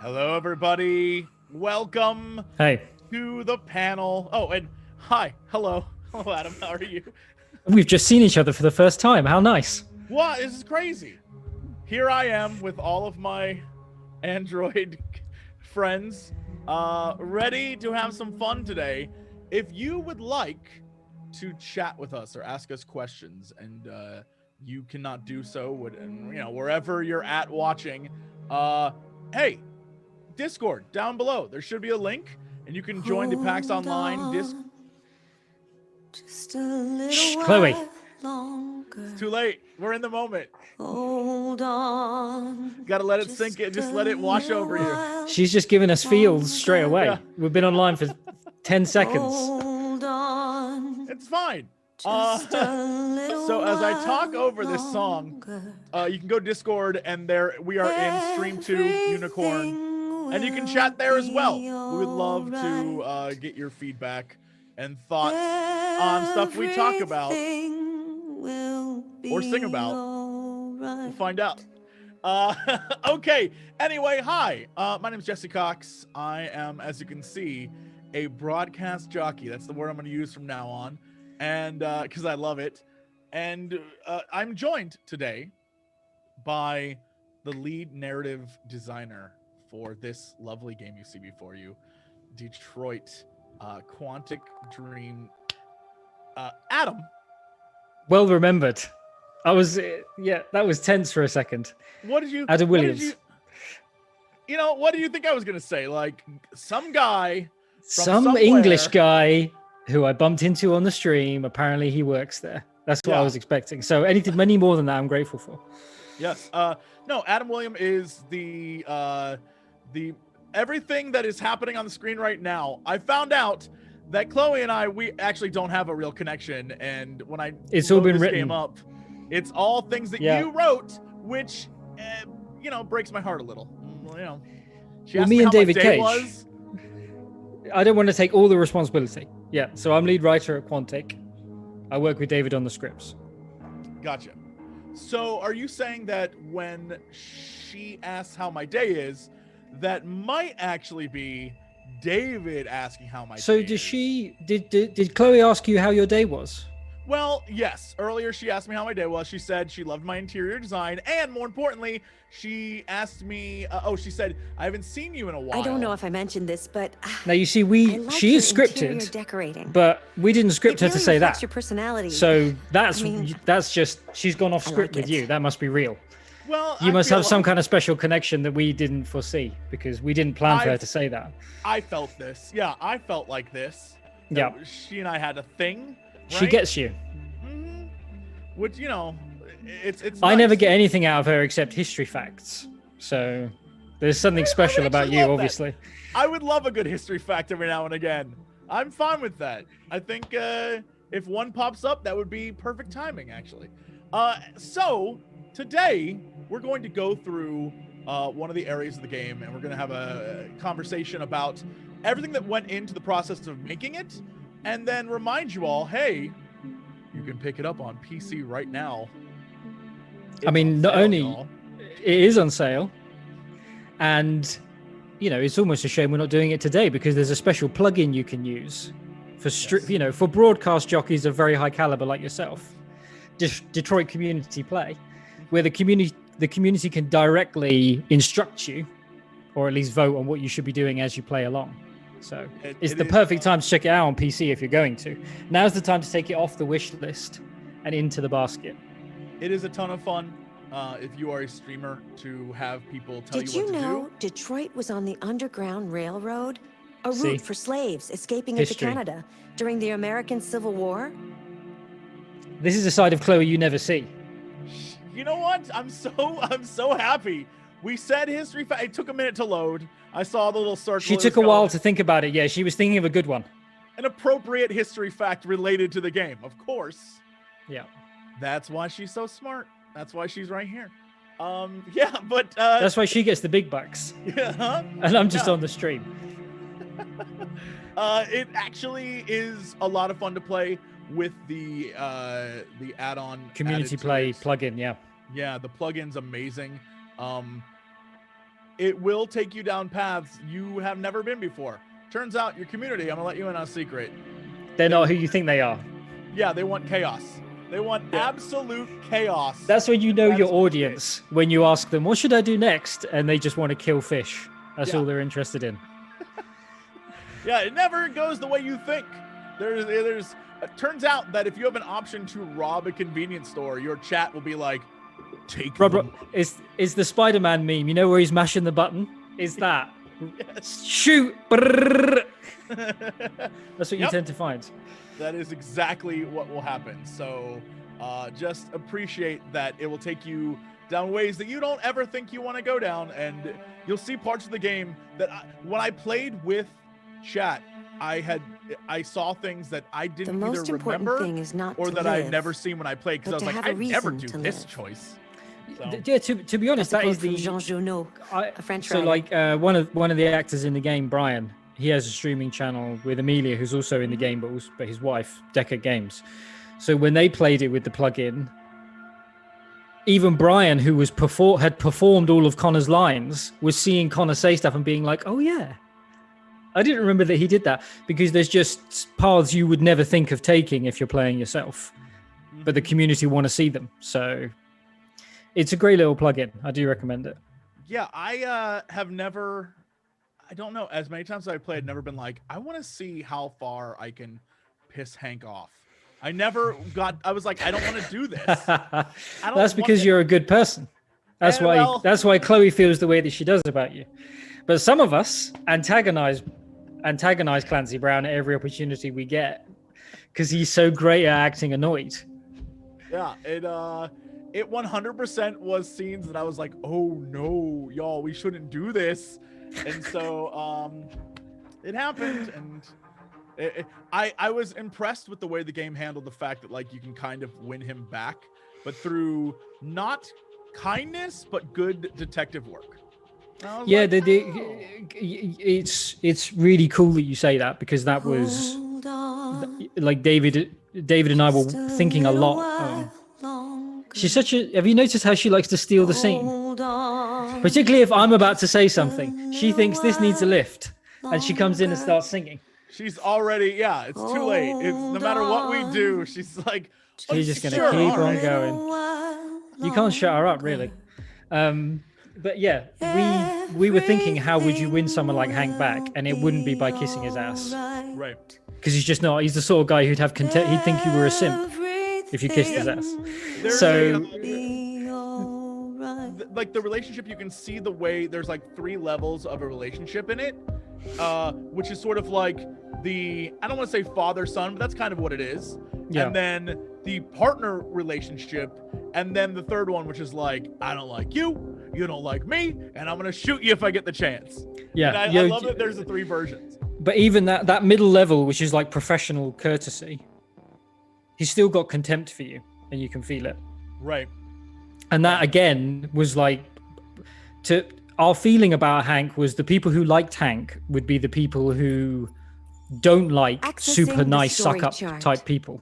Hello, everybody. Welcome Hey, to the panel. Oh, and hi. Hello. Hello, Adam. How are you? we've just seen each other for the first time. How nice. What? This is crazy. Here I am with all of my Android friends, ready to have some fun today. If you would like to chat with us or ask us questions, and you cannot do so, wherever you're at watching, hey, Discord down below. There should be a link, and you can join the PAX Online Discord. Just a little Shh, while Chloe. longer. It's too late. We're in the moment. Hold on. Gotta let it sink in. Just let it wash over you. She's just giving us feels straight away. Yeah. We've been online for 10 seconds. Hold on. It's fine. Just a little So as I talk while over this song, longer. you can go Discord, and there we are in Stream 2 Unicorn, and you can chat there as well. We would love to get your feedback and thoughts on stuff we talk about or sing about. We'll find out. Okay. Anyway, hi. My name is Jesse Cox. I am, as you can see, a broadcast jockey. That's the word I'm going to use from now on, and because I love it. And I'm joined today by the lead narrative designer for this lovely game you see before you, Detroit Quantic Dream. Adam. Well remembered. That was tense for a second. What did you? Adam Williams. What do you think I was gonna say? Like some guy, Some somewhere. English guy who I bumped into on the stream. Apparently he works there. That's what I was expecting. So anything, many more than that, I'm grateful for. Yes. No, Adam William is the everything that is happening on the screen right now. I found out that Chloe and we actually don't have a real connection, and when it's all been this written game up, it's all things that you wrote, which breaks my heart a little. She asked me and how my David day Cage. was. I don't want to take all the responsibility. Yeah, so I'm lead writer at Quantic. I work with David on the scripts. Gotcha. So are you saying that when she asks how my day is, that might actually be David asking how my day is? So did Chloe ask you how your day was? Well, yes. Earlier she asked me how my day was. She said she loved my interior design, and more importantly, she asked me, she said, I haven't seen you in a while. I don't know if I mentioned this, but now you see, she is scripted, decorating. but we didn't script her to say that. Your personality. So that's just, she's gone off script with you. That must be real. Well, you must have some kind of special connection that we didn't foresee, because we didn't plan for her to say that. I felt this. Yeah, I felt like this. Yeah. She and I had a thing. Right? She gets you. Mm-hmm. Which, it's I nice. never get anything out of her except history facts. So there's something special about you, obviously. I would love a good history fact every now and again. I'm fine with that. I think if one pops up, that would be perfect timing, actually. So today we're going to go through one of the areas of the game, and we're going to have a conversation about everything that went into the process of making it, and then remind you all, hey, you can pick it up on PC right now. I mean, not only it is on sale, and it's almost a shame we're not doing it today, because there's a special plugin you can use for for broadcast jockeys of very high caliber like yourself, Detroit Community Play, where the community can directly instruct you, or at least vote on what you should be doing as you play along. So it's the perfect time to check it out on PC if you're going to. Now's the time to take it off the wish list and into the basket. It is a ton of fun if you are a streamer to have people tell you what to do. Did you know Detroit was on the Underground Railroad? A route for slaves escaping into Canada during the American Civil War? This is a side of Chloe you never see. You know what? I'm so happy. We said history fact. It took a minute to load. I saw the little circle. She took a while to think about it. Yeah, she was thinking of a good one. An appropriate history fact related to the game, of course. Yeah. That's why she's so smart. That's why she's right here. But that's why she gets the big bucks. Yeah. And I'm just on the stream. It actually is a lot of fun to play with the add-on community play plugin. Yeah. Yeah, the plugin's amazing. it will take you down paths you have never been before. Turns out your community, I'm gonna let you in on a secret. They're not who you think they are. Yeah, they want chaos. They want absolute chaos. That's when you know your audience, when you ask them, what should I do next? And they just want to kill fish. That's all they're interested in. Yeah, it never goes the way you think. There's it turns out that if you have an option to rob a convenience store, your chat will be like, take them. It's the Spider-Man meme, you know, where he's mashing the button? Is that. Yes. Shoot. That's what you tend to find. That is exactly what will happen. So just appreciate that it will take you down ways that you don't ever think you want to go down. And you'll see parts of the game that when I played with chat, I saw things that I didn't either remember or that I'd never seen when I played, because I was like, I'd never do this choice. So. Yeah, to be honest, that is the Jean Genot, a French so writer. like one of the actors in the game, Brian, he has a streaming channel with Amelia, who's also in the game, but his wife, Deca Games. So when they played it with the plugin, even Brian, who had performed all of Connor's lines, was seeing Connor say stuff and being like, "Oh yeah." I didn't remember that he did that, because there's just paths you would never think of taking if you're playing yourself, but the community want to see them. So it's a great little plugin. I do recommend it. Yeah, I have never, I don't know, as many times as I've played, never been like, I want to see how far I can piss Hank off. I was like, I don't want to do this. That's because you're a good person. That's why Chloe feels the way that she does about you. But some of us antagonize Clancy Brown at every opportunity we get, because he's so great at acting annoyed. Yeah, it 100% was scenes that I was like, oh no, y'all, we shouldn't do this. And so it happened, and I was impressed with the way the game handled the fact that like you can kind of win him back, but through not kindness but good detective work. Yeah, it's really cool that you say that, because that was like David and I were thinking a lot. She's have you noticed how she likes to steal the scene? Particularly if I'm about to say something. She thinks this needs a lift, and she comes in and starts singing. She's already, it's too late. No matter what we do, she's like, she's just going to keep on going. You can't shut her up, really. But yeah, we were thinking, how would you win someone like Hank back? And it wouldn't be by kissing his ass. Right. Because he's just not. He's the sort of guy who'd have contempt. He'd think you were a simp if you kissed his ass. Like the relationship, you can see the way there's like 3 levels of a relationship in it, which is sort of like I don't want to say father-son, but that's kind of what it is. Yeah. And then the partner relationship, and then the third one, which is like, I don't like you, you don't like me, and I'm gonna shoot you if I get the chance. Yeah, and I love that there's the 3 versions. But even that middle level, which is like professional courtesy, he's still got contempt for you, and you can feel it. Right. And that again was like, our feeling about Hank was the people who liked Hank would be the people who don't like super nice suck up type people.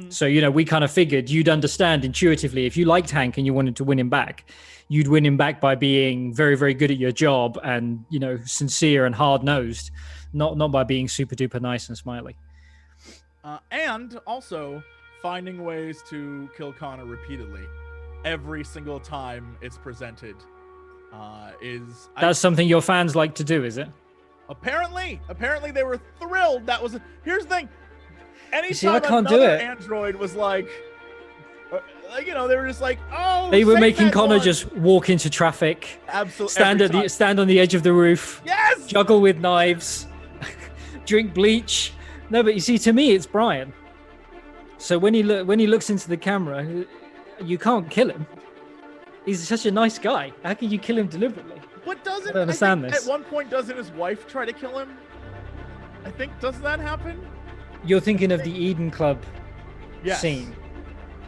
So, we kind of figured you'd understand intuitively if you liked Hank and you wanted to win him back, you'd win him back by being very, very good at your job and, sincere and hard-nosed, not by being super duper nice and smiley. And also finding ways to kill Connor repeatedly every single time it's presented that's something your fans like to do, is it? Apparently they were thrilled. Here's the thing. Anytime another android was like, they were just like, oh, they were making Connor just walk into traffic, absolutely, stand on the edge of the roof, yes, juggle with knives, drink bleach. No, but you see, to me, it's Brian. So when he looks into the camera, you can't kill him. He's such a nice guy. How can you kill him deliberately? What I don't understand this. At one point, doesn't his wife try to kill him? I think, doesn't that happen? You're thinking of the Eden Club scene.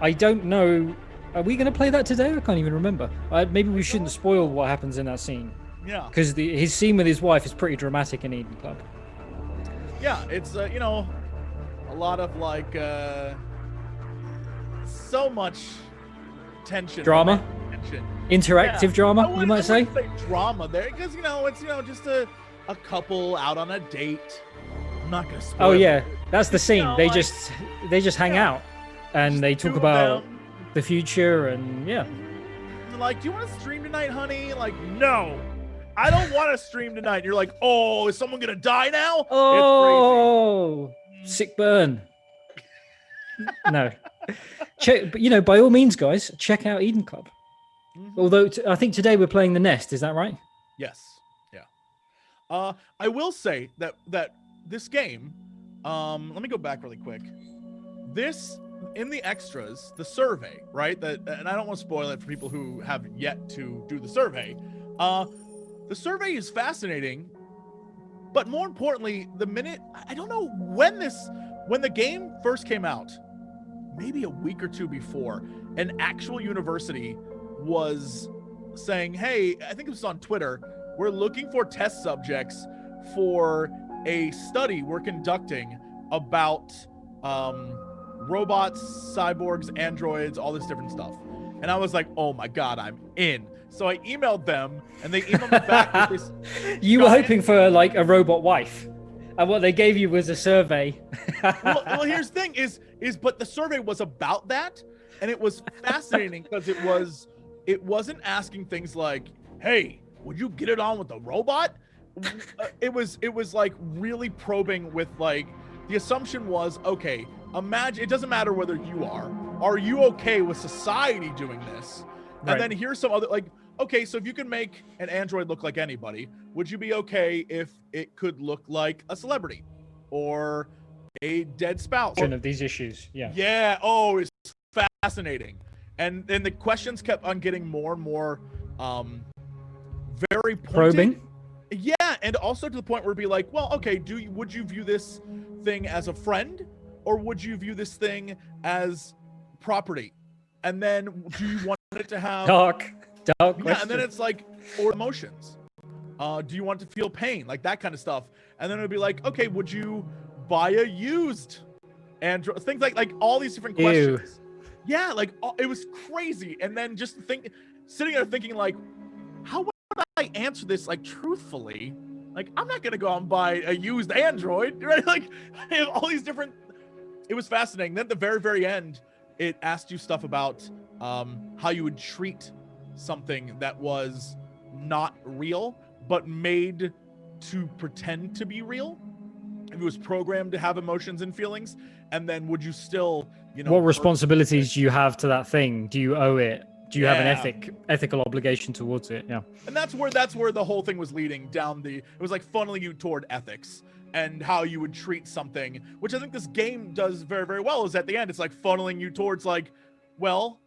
I don't know. Are we going to play that today? I can't even remember. Maybe we shouldn't spoil what happens in that scene. Yeah. Because his scene with his wife is pretty dramatic in Eden Club. Yeah, it's, a lot of like, so much tension. Drama? And interactive drama, you might say. Drama there, because it's just a couple out on a date. I'm not gonna spoil. Oh yeah, that's the scene. They like, just hang out and they talk about the future and yeah. Like, do you want to stream tonight, honey? Like, no, I don't want to stream tonight. And you're like, oh, is someone gonna die now? Oh, sick burn. No, but by all means, guys, check out Eden Club. Mm-hmm. Although I think today we're playing The Nest. Is that right? Yes. Yeah. I will say that this game. Let me go back really quick. This. In the extras, the survey, right? And I don't want to spoil it for people who have yet to do the survey. The survey is fascinating, but more importantly, I don't know when the game first came out, maybe a week or two before, an actual university was saying, hey, I think it was on Twitter, we're looking for test subjects for a study we're conducting about robots, cyborgs, androids, all this different stuff. And I was like, oh my God, I'm in. So I emailed them and they emailed me back with this. You were hoping for like a robot wife. And what they gave you was a survey. well, here's the thing but the survey was about that. And it was fascinating because it wasn't asking things like, hey, would you get it on with the robot? It was like really probing with like, the assumption was, okay, imagine, it doesn't matter whether you are you okay with society doing this? And then here's some other, like, okay, so if you can make an android look like anybody, would you be okay if it could look like a celebrity or a dead spouse? Of these issues, yeah. Yeah, it's fascinating. And then the questions kept on getting more and more very pointed. Probing? Yeah, and also to the point where it'd be like, well, okay, would you view this thing as a friend, or would you view this thing as property? And then do you want it to have dark question. And then it's like, or emotions. Do you want to feel pain, like that kind of stuff? And then it'd be like, okay, would you buy a used android? Things like all these different questions. Yeah, like it was crazy. And then just sitting there thinking like, how would I answer this like truthfully? Like, I'm not gonna go out and buy a used android, right? Like, all these different. It was fascinating. Then at the very, very end, it asked you stuff about how you would treat something that was not real, but made to pretend to be real. If it was programmed to have emotions and feelings, and then would you still, what responsibilities do you have to that thing? Do you owe it? Do you have an ethical obligation towards it? Yeah. And that's where the whole thing was leading down it was like funneling you toward ethics and how you would treat something, which I think this game does very, very well, is at the end, it's like funneling you towards like, well,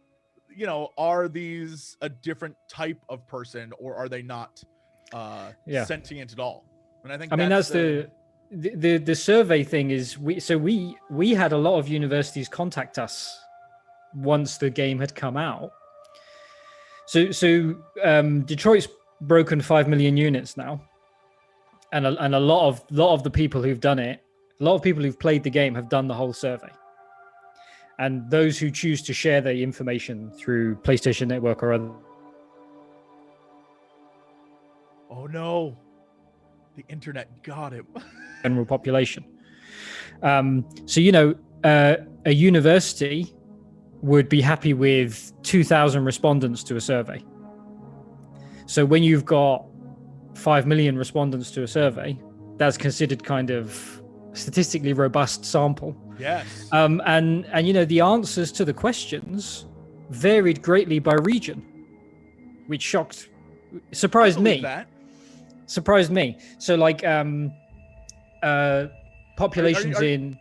are these a different type of person, or are they not sentient at all? And I think that's the survey thing is we had a lot of universities contact us once the game had come out. So Detroit's broken 5 million units now, and a lot of the people who've done it, a lot of people who've played the game have done the whole survey. And those who choose to share the information through PlayStation Network or other. Oh no, the internet got him. General population. A university would be happy with 2,000 respondents to a survey. So when you've got 5 million respondents to a survey, that's considered kind of statistically robust sample. Yes. And the answers to the questions varied greatly by region, which surprised me. Surprised me. So like populations in.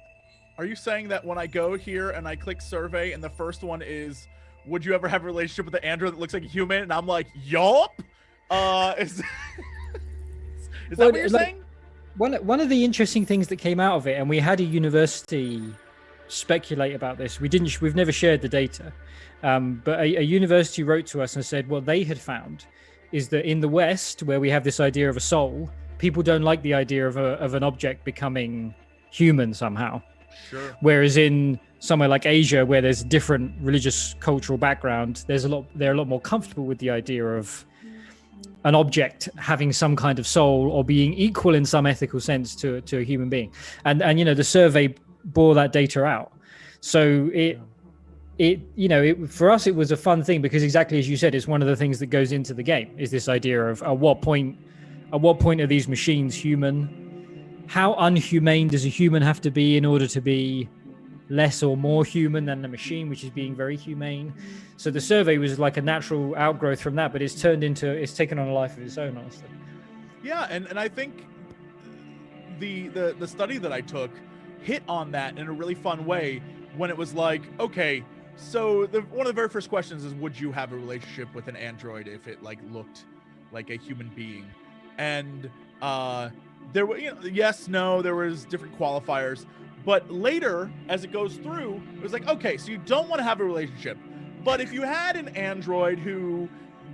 Are you saying that when I go here and I click survey and the first one is, would you ever have a relationship with an android that looks like a human? And I'm like, yup. Is that what you're saying? One of the interesting things that came out of it, and we had a university speculate about this. We've never shared the data, but a university wrote to us and said what they had found is that in the West, where we have this idea of a soul, people don't like the idea of an object becoming human somehow. Sure. Whereas in somewhere like Asia, where there's different religious cultural background, they're a lot more comfortable with the idea of an object having some kind of soul or being equal in some ethical sense to a human being. And the survey bore that data out. So for us, it was a fun thing because exactly as you said, it's one of the things that goes into the game is this idea of at what point are these machines human? How unhumane does a human have to be in order to be less or more human than the machine, which is being very humane? So the survey was like a natural outgrowth from that, but it's taken on a life of its own, honestly. Yeah, and I think the study that I took hit on that in a really fun way when it was like, okay, so one of the very first questions is, would you have a relationship with an android if it like looked like a human being? And there were, yes, no, there was different qualifiers, but later as it goes through, it was like, okay, so you don't want to have a relationship, but if you had an android who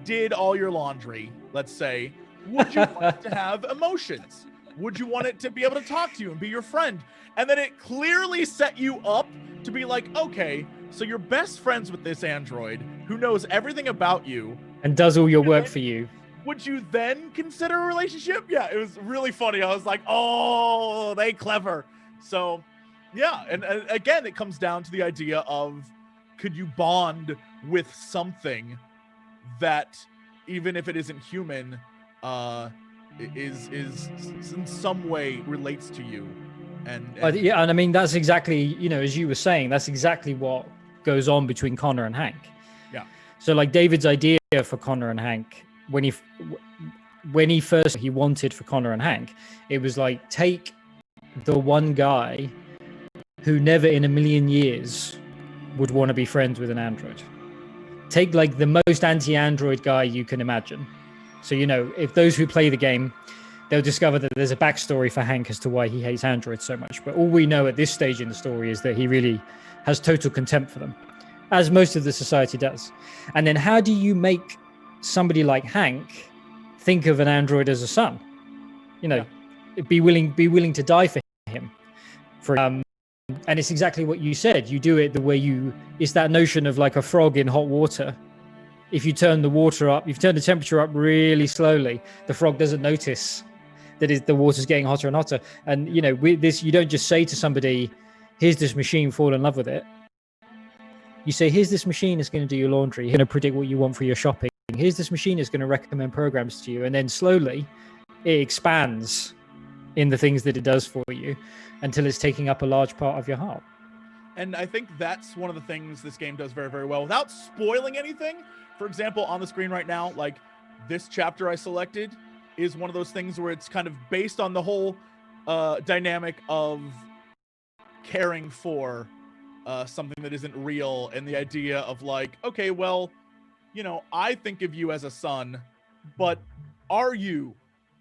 did all your laundry, let's say, would you want it to have emotions? Would you want it to be able to talk to you and be your friend? And then it clearly set you up to be like, okay, so you're best friends with this android who knows everything about you and does all your work for you. Would you then consider a relationship? Yeah, it was really funny. I was like, oh, they clever. So yeah, and again, it comes down to the idea of, could you bond with something that, even if it isn't human, is in some way relates to you? And I mean, that's exactly, as you were saying, that's exactly what goes on between Connor and Hank. Yeah. So like David's idea for Connor and Hank, when he first wanted for Connor and Hank, it was like, take the one guy who never in a million years would want to be friends with an android. Take like the most anti-android guy you can imagine. So, if those who play the game, they'll discover that there's a backstory for Hank as to why he hates androids so much. But all we know at this stage in the story is that he really has total contempt for them, as most of the society does. And then how do you make somebody like Hank think of an android as a son? Be willing to die for him. And it's exactly what you said. You do it the way it's that notion of like a frog in hot water. If you turn the water up, you've turned the temperature up really slowly, the frog doesn't notice that the water's getting hotter and hotter. And, with this, you don't just say to somebody, here's this machine, fall in love with it. You say, here's this machine that's going to do your laundry, going to predict what you want for your shopping. Here's this machine that's going to recommend programs to you. And then slowly it expands in the things that it does for you until it's taking up a large part of your heart. And I think that's one of the things this game does very, very well without spoiling anything. For example, on the screen right now, like this chapter I selected is one of those things where it's kind of based on the whole dynamic of caring for something that isn't real, and the idea of like, okay, well, I think of you as a son, but are you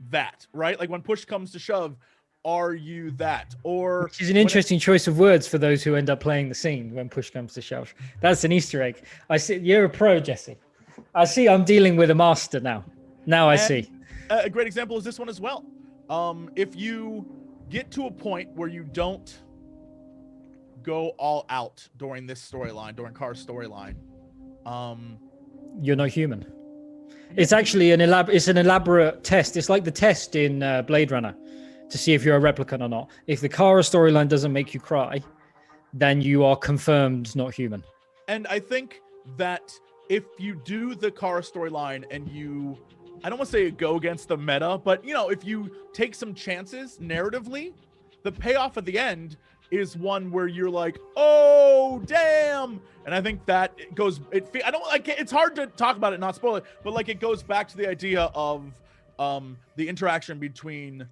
that, right? Like when push comes to shove, are you that? Or which is an interesting choice of words for those who end up playing the scene when push comes to shove. That's an Easter egg. I see you're a pro, Jesse. I see I'm dealing with a master now. I see. A great example is this one as well. If you get to a point where you don't go all out during this storyline, during Car's storyline, you're not human. It's actually an elaborate test. It's like the test in Blade Runner to see if you're a replicant or not. If the Kara storyline doesn't make you cry, then you are confirmed not human. And I think that if you do the Kara storyline and I don't want to say go against the meta, but if you take some chances narratively, the payoff at the end is one where you're like, oh damn. And I think that it goes, it's hard to talk about it, not spoil it, but like it goes back to the idea of the interaction between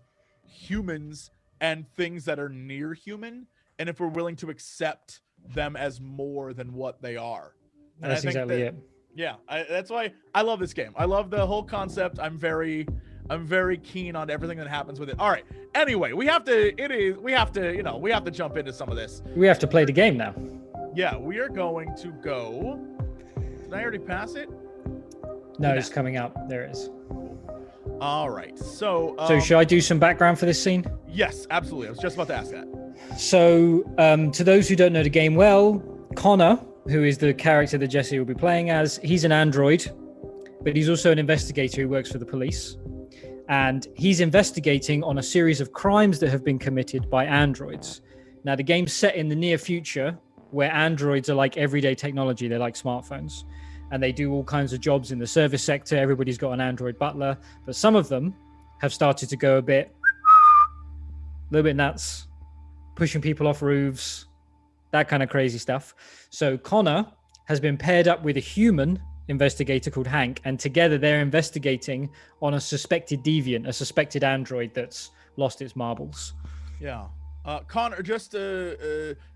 humans and things that are near human, and if we're willing to accept them as more than what they are. And that's exactly it. Yeah, that's why I love this game. I love the whole concept. I'm very keen on everything that happens with it. All right. Anyway, we have to jump into some of this. We have to play the game now. Yeah, we are going to go. Did I already pass it? No, it's coming up. There it is. All right. So should I do some background for this scene? Yes, absolutely. I was just about to ask that. So, to those who don't know the game well, Connor, who is the character that Jesse will be playing as, he's an android, but he's also an investigator who works for the police. And he's investigating on a series of crimes that have been committed by androids. Now, the game's set in the near future, where androids are like everyday technology. They're like smartphones. And they do all kinds of jobs in the service sector. Everybody's got an android butler. But some of them have started to go a little bit nuts, pushing people off roofs, that kind of crazy stuff. So Connor has been paired up with a human investigator called Hank, and together they're investigating on a suspected deviant, a suspected android that's lost its marbles. Yeah. Connor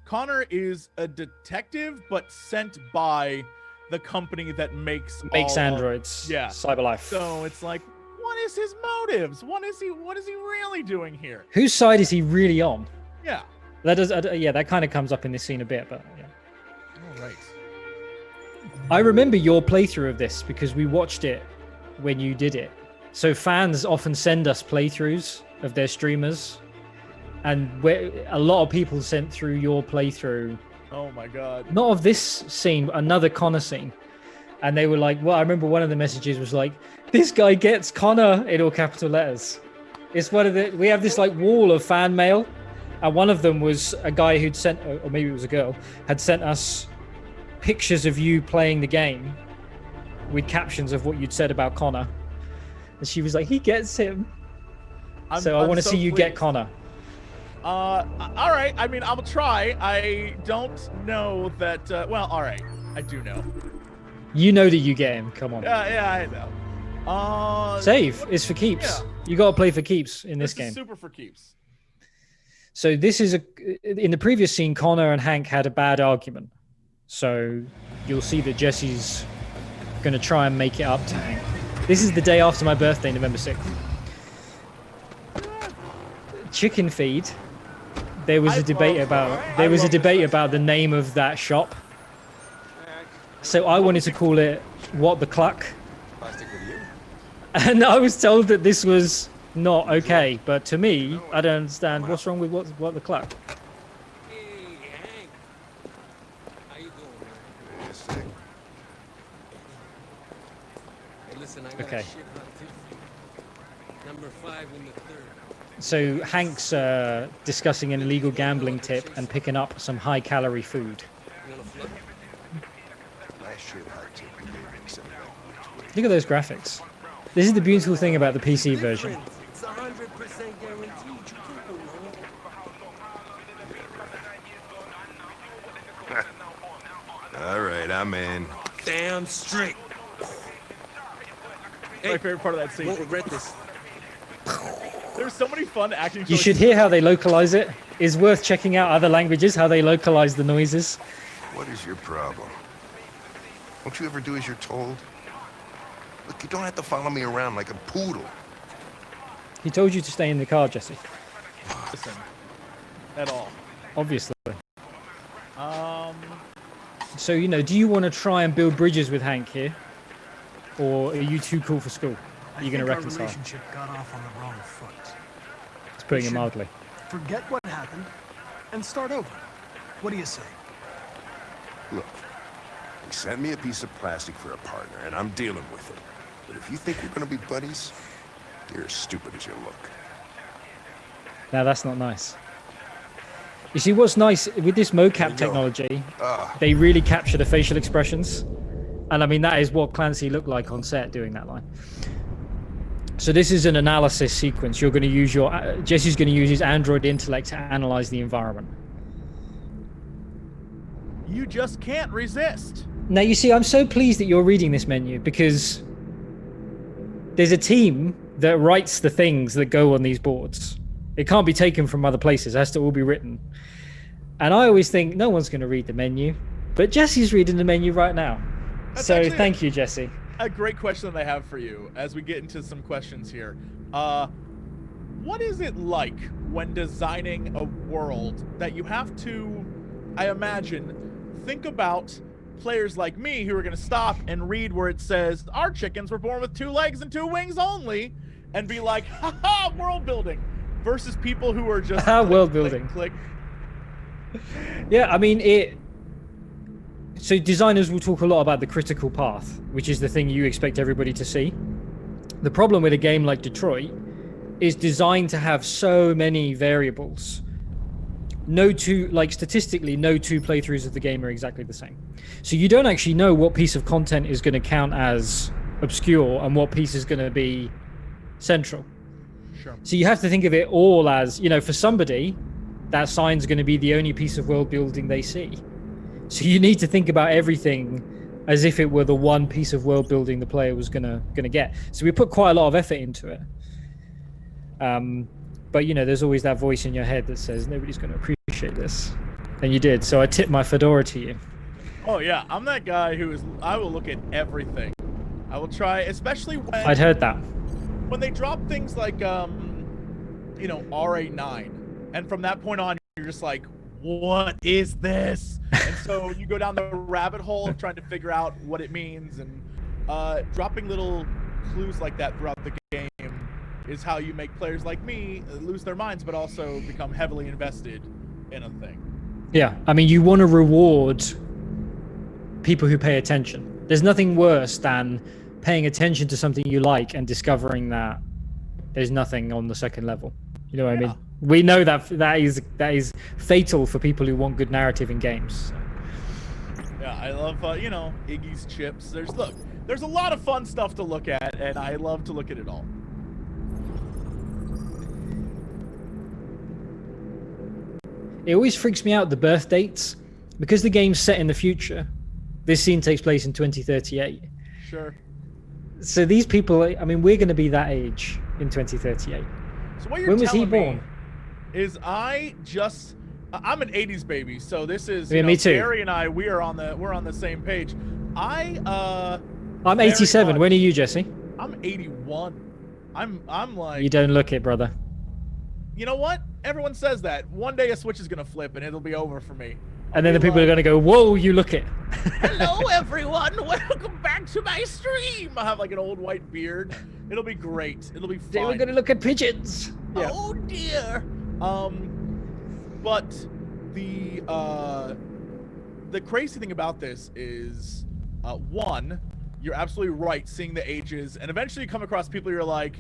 Connor is a detective, but sent by the company that makes androids. Yeah. CyberLife. So it's like, what is his motives? What is he really doing here? Whose side is he really on? Yeah. That kind of comes up in this scene a bit, but yeah. All right. I remember your playthrough of this because we watched it when you did it. So fans often send us playthroughs of their streamers, and a lot of people sent through your playthrough. Oh my God. Not of this scene, another Connor scene. And they were like, well, I remember one of the messages was like, this guy gets Connor in all capital letters. It's we have this like wall of fan mail. And one of them was a guy who'd sent, or maybe it was a girl, had sent us pictures of you playing the game with captions of what you'd said about Connor. And she was like, he gets him. I want to see you get Connor. All right. I mean, I'll try. I don't know that. Well, all right. I do know. You know that you get him. Come on. Yeah, I know. Save. It's for keeps. Yeah. You got to play for keeps in this game. Is super for keeps. So this is in the previous scene, Connor and Hank had a bad argument. So you'll see that Jesse's going to try and make it up to Hank. This is the day after my birthday, November 6th. Chicken feed. There was a debate about the name of that shop. So I wanted to call it What the Cluck. And I was told that this was not okay, but to me, I don't understand what's wrong with what the Cluck. Hey, Hank. How you doing, man? Sick. Hey, listen, I got Okay. a shit hot tip for you. Number 5 in the 3rd. So Hank's discussing an illegal gambling tip and picking up some high-calorie food. You wanna flip? Last shit hot tip we gave him some language. Look at those graphics. This is the beautiful thing about the PC version. It's 100% guaranteed. You can't go wrong. All right, I'm in. Damn straight. My favorite part of that scene. Won't regret this. There's so many fun acting You choices. should hear how they localize it. It's worth checking out other languages, how they localize the noises. What is your problem? Don't you ever do as you're told? Look, you don't have to follow me around like a poodle. He told you to stay in the car, Jesse. Listen, at all. Obviously. Um, So, do you want to try and build bridges with Hank here? Or are you too cool for school? Are you going to reconcile? Our relationship got off on the wrong foot. It's putting it mildly. Forget what happened and start over. What do you say? Look, he sent me a piece of plastic for a partner, and I'm dealing with it. But if you think we're gonna be buddies, you're as stupid as you look. Now, that's not nice. You see, what's nice with this mocap technology, they really capture the facial expressions. And I mean, that is what Clancy looked like on set doing that line. So this is an analysis sequence. You're going to use Jesse's going to use his android intellect to analyze the environment. you just can't resist. Now, you see, I'm so pleased that you're reading this menu because there's a team that writes the things that go on these boards. It can't be taken from other places. It has to all be written. And I always think no one's going to read the menu, but Jesse's reading the menu right now. So thank you, Jesse. A great question that I have for you as we get into some questions here. What is it like when designing a world that you have to, I imagine, think about players like me who are going to stop and read where it says our chickens were born with 2 legs and 2 wings only and be like, haha, world building, versus people who are just world building. click. Yeah, I mean, so designers will talk a lot about the critical path, which is the thing you expect everybody to see. The problem with a game like Detroit is designed to have so many variables. Statistically, no two playthroughs of the game are exactly the same. So you don't actually know what piece of content is going to count as obscure and what piece is going to be central. Sure. So you have to think of it all as, for somebody, that sign's going to be the only piece of world building they see. So you need to think about everything as if it were the one piece of world building the player was gonna get. So we put quite a lot of effort into it. But there's always that voice in your head that says nobody's going to appreciate this, and you did. So I tip my fedora to you. Oh yeah, I'm that guy I will look at everything. I will try, especially when I'd heard that. When they drop things like RA9, and from that point on you're just like, what is this? And so you go down the rabbit hole of trying to figure out what it means, and dropping little clues like that throughout the game is how you make players like me lose their minds, but also become heavily invested in a thing. Yeah, I mean, you want to reward people who pay attention. There's nothing worse than paying attention to something you like and discovering that there's nothing on the second level. You know what I mean? We know that is fatal for people who want good narrative in games. So. Yeah, I love Iggy's chips. There's a lot of fun stuff to look at, and I love to look at it all. It always freaks me out, the birth dates, because the game's set in the future. This scene takes place in 2038. Sure. So these people, I mean, we're going to be that age in 2038. So what you're when was he telling born? Me is I'm an 80s baby, so this is me too. Gary and I, we're on the same page. I'm 87. When are you, Jesse? I'm 81. I'm like, you don't look it, brother. You know what? Everyone says that. One day a switch is gonna flip and it'll be over for me. And then the people are gonna go, whoa, you look it. Hello everyone, welcome back to my stream. I'll have like an old white beard. It'll be great. It'll be fun. We're gonna look at pigeons. Yeah. Oh dear. But the crazy thing about this is, one, you're absolutely right, seeing the ages, and eventually you come across people you're like,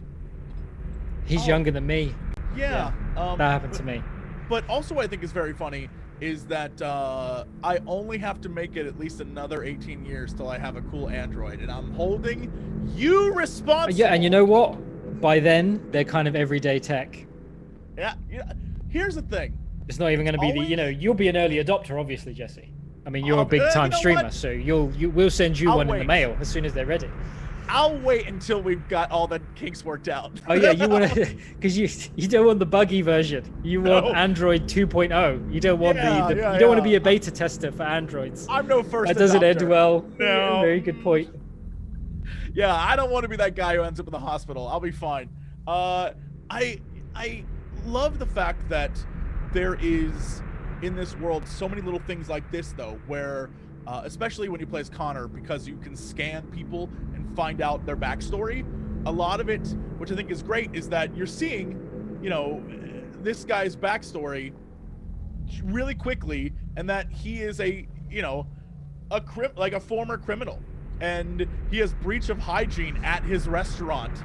he's younger than me. Yeah. That happened to me. But also what I think is very funny is that I only have to make it at least another 18 years till I have a cool Android, and I'm holding you responsible. Yeah, and you know what? By then, they're kind of everyday tech. Yeah. Here's the thing. It's not even going to be you'll be an early adopter, obviously, Jesse. I mean, you're a big-time streamer, so we'll send you one in the mail as soon as they're ready. I'll wait until we've got all the kinks worked out. Oh yeah, you want to, because you don't want the buggy version. You want Android 2.0. You don't want you don't want to be a beta tester for Androids. I'm no first That doesn't adopter. end well. No. Yeah, very good point. Yeah, I don't want to be that guy who ends up in the hospital. I'll be fine. I love the fact that there is in this world so many little things like this, though, where especially when you play as Connor, because you can scan people and find out their backstory. A lot of it, which I think is great, is that you're seeing, this guy's backstory really quickly, and that he is a former criminal, and he has breach of hygiene at his restaurant,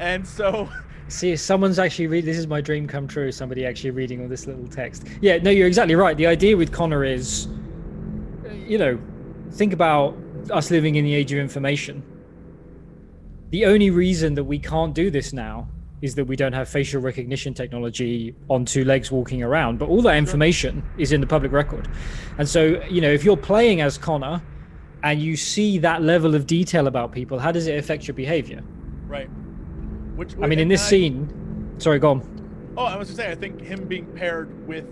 and so. See, someone's actually this is my dream come true. Somebody actually reading all this little text. Yeah, no, you're exactly right. The idea with Connor is, think about us living in the age of information. The only reason that we can't do this now is that we don't have facial recognition technology on two legs walking around, but all that information is in the public record. And so, if you're playing as Connor and you see that level of detail about people, how does it affect your behavior? Right. In this scene, sorry, go on. Oh, I was just saying, I think him being paired with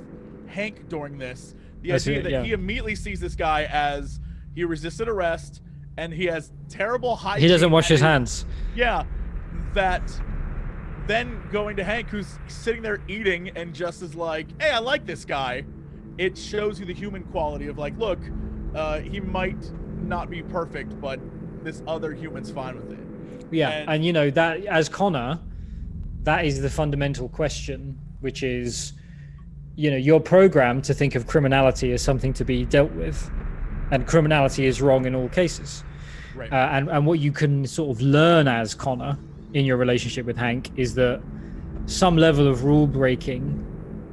Hank during this, the idea that he immediately sees this guy as he resisted arrest and he has terrible hygiene. He doesn't wash his hands. Yeah. That then going to Hank, who's sitting there eating and just is like, hey, I like this guy. It shows you the human quality of like, look, he might not be perfect, but this other human's fine with it. Yeah, and that as Connor, that is the fundamental question, which is, you know, you're programmed to think of criminality as something to be dealt with, and criminality is wrong in all cases. Right. And what you can sort of learn as Connor in your relationship with Hank is that some level of rule breaking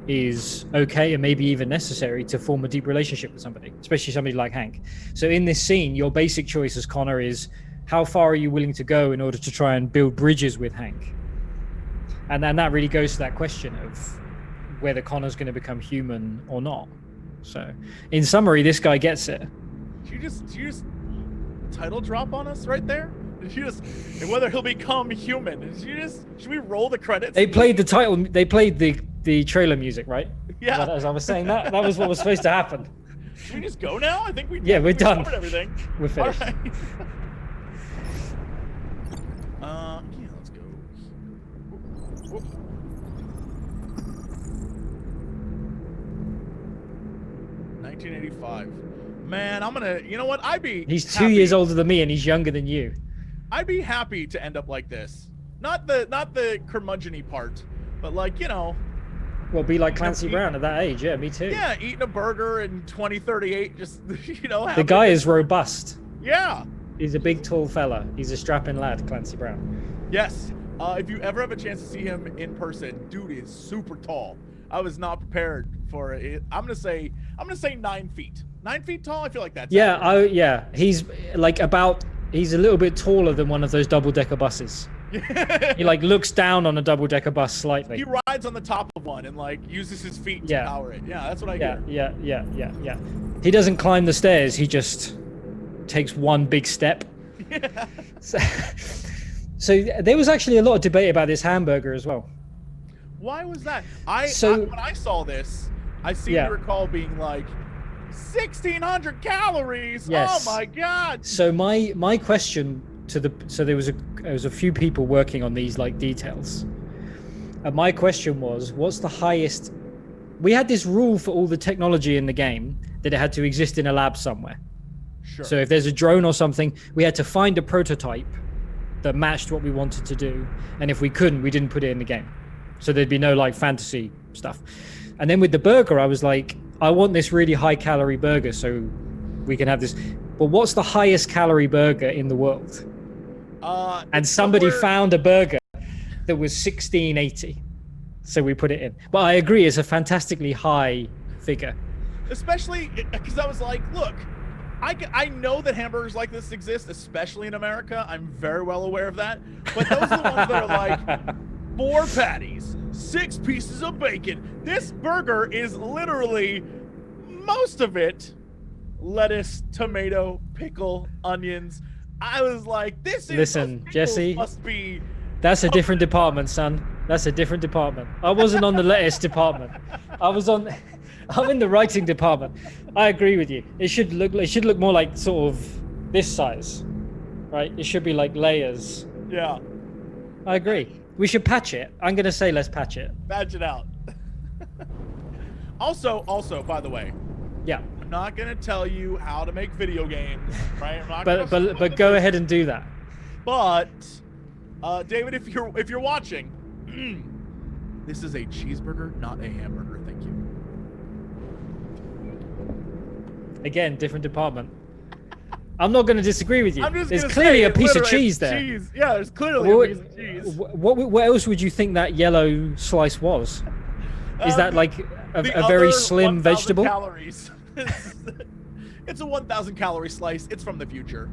is okay and maybe even necessary to form a deep relationship with somebody, especially somebody like Hank. So in this scene, your basic choice as Connor is how far are you willing to go in order to try and build bridges with Hank? And then that really goes to that question of whether Connor's going to become human or not. So in summary, this guy gets it. Did you just title drop on us right there? Did you just, and whether he'll become human? Should we roll the credits? They played the title, they played the trailer music, right? Yeah. As I was saying, that was what was supposed to happen. Should we just go now? I think we we're done. Everything. We're finished. All right. Yeah, let's go. Whoop. 1985. Man, I'm gonna. You know what? He's 2 years older than me, and he's younger than you. I'd be happy to end up like this. Not the curmudgeon-y part, but like, you know. Well, be like Clancy Brown at that age. Yeah, me too. Yeah, eating a burger in 2038. Just, you know. The guy is robust. Yeah. He's a big, tall fella. He's a strapping lad, Clancy Brown. Yes. If you ever have a chance to see him in person, dude is super tall. I was not prepared for it. I'm gonna say 9 feet. 9 feet tall. I feel like that's yeah. He's like he's a little bit taller than one of those double-decker buses. He like looks down on a double-decker bus slightly. He rides on the top of one and like uses his feet to power it. Yeah, that's what I hear. Yeah. He doesn't climb the stairs. He just takes one big step. Yeah. So there was actually a lot of debate about this hamburger as well. Why was that? When I saw this, I seem to recall being like 1,600 calories. Yes. Oh my god. So my question to there was a few people working on these like details, and my question was, what's the highest? We had this rule for all the technology in the game that it had to exist in a lab somewhere. Sure. So if there's a drone or something, we had to find a prototype that matched what we wanted to do, and if we couldn't, we didn't put it in the game. So there'd be no like fantasy stuff. And then with the burger, I was like, I want this really high calorie burger so we can have this. But what's the highest calorie burger in the world? And somebody found a burger that was 1680. So we put it in. But I agree, it's a fantastically high figure. Especially because I was like, look, I know that hamburgers like this exist, especially in America. I'm very well aware of that. But those are the ones that are like 4 patties, 6 pieces of bacon. This burger is literally most of it lettuce, tomato, pickle, onions. I was like, listen, Jesse, must be. That's a different department, son. That's a different department. I wasn't on the lettuce department. I'm in the writing department. I agree with you. It should look more like sort of this size, right? It should be like layers. Yeah. I agree. We should patch it. I'm gonna say let's patch it. Patch it out. Also, by the way. Yeah. I'm not gonna tell you how to make video games, right? I'm not but go ahead and do that. But, David, if you're watching, this is a cheeseburger, not a hamburger. Thank you. Again, different department. I'm not going to disagree with you. There's clearly a piece of cheese there. Cheese. Yeah, there's clearly a piece of cheese. What else would you think that yellow slice was? Is that like a very slim vegetable? Calories. It's a 1,000 calorie slice. It's from the future.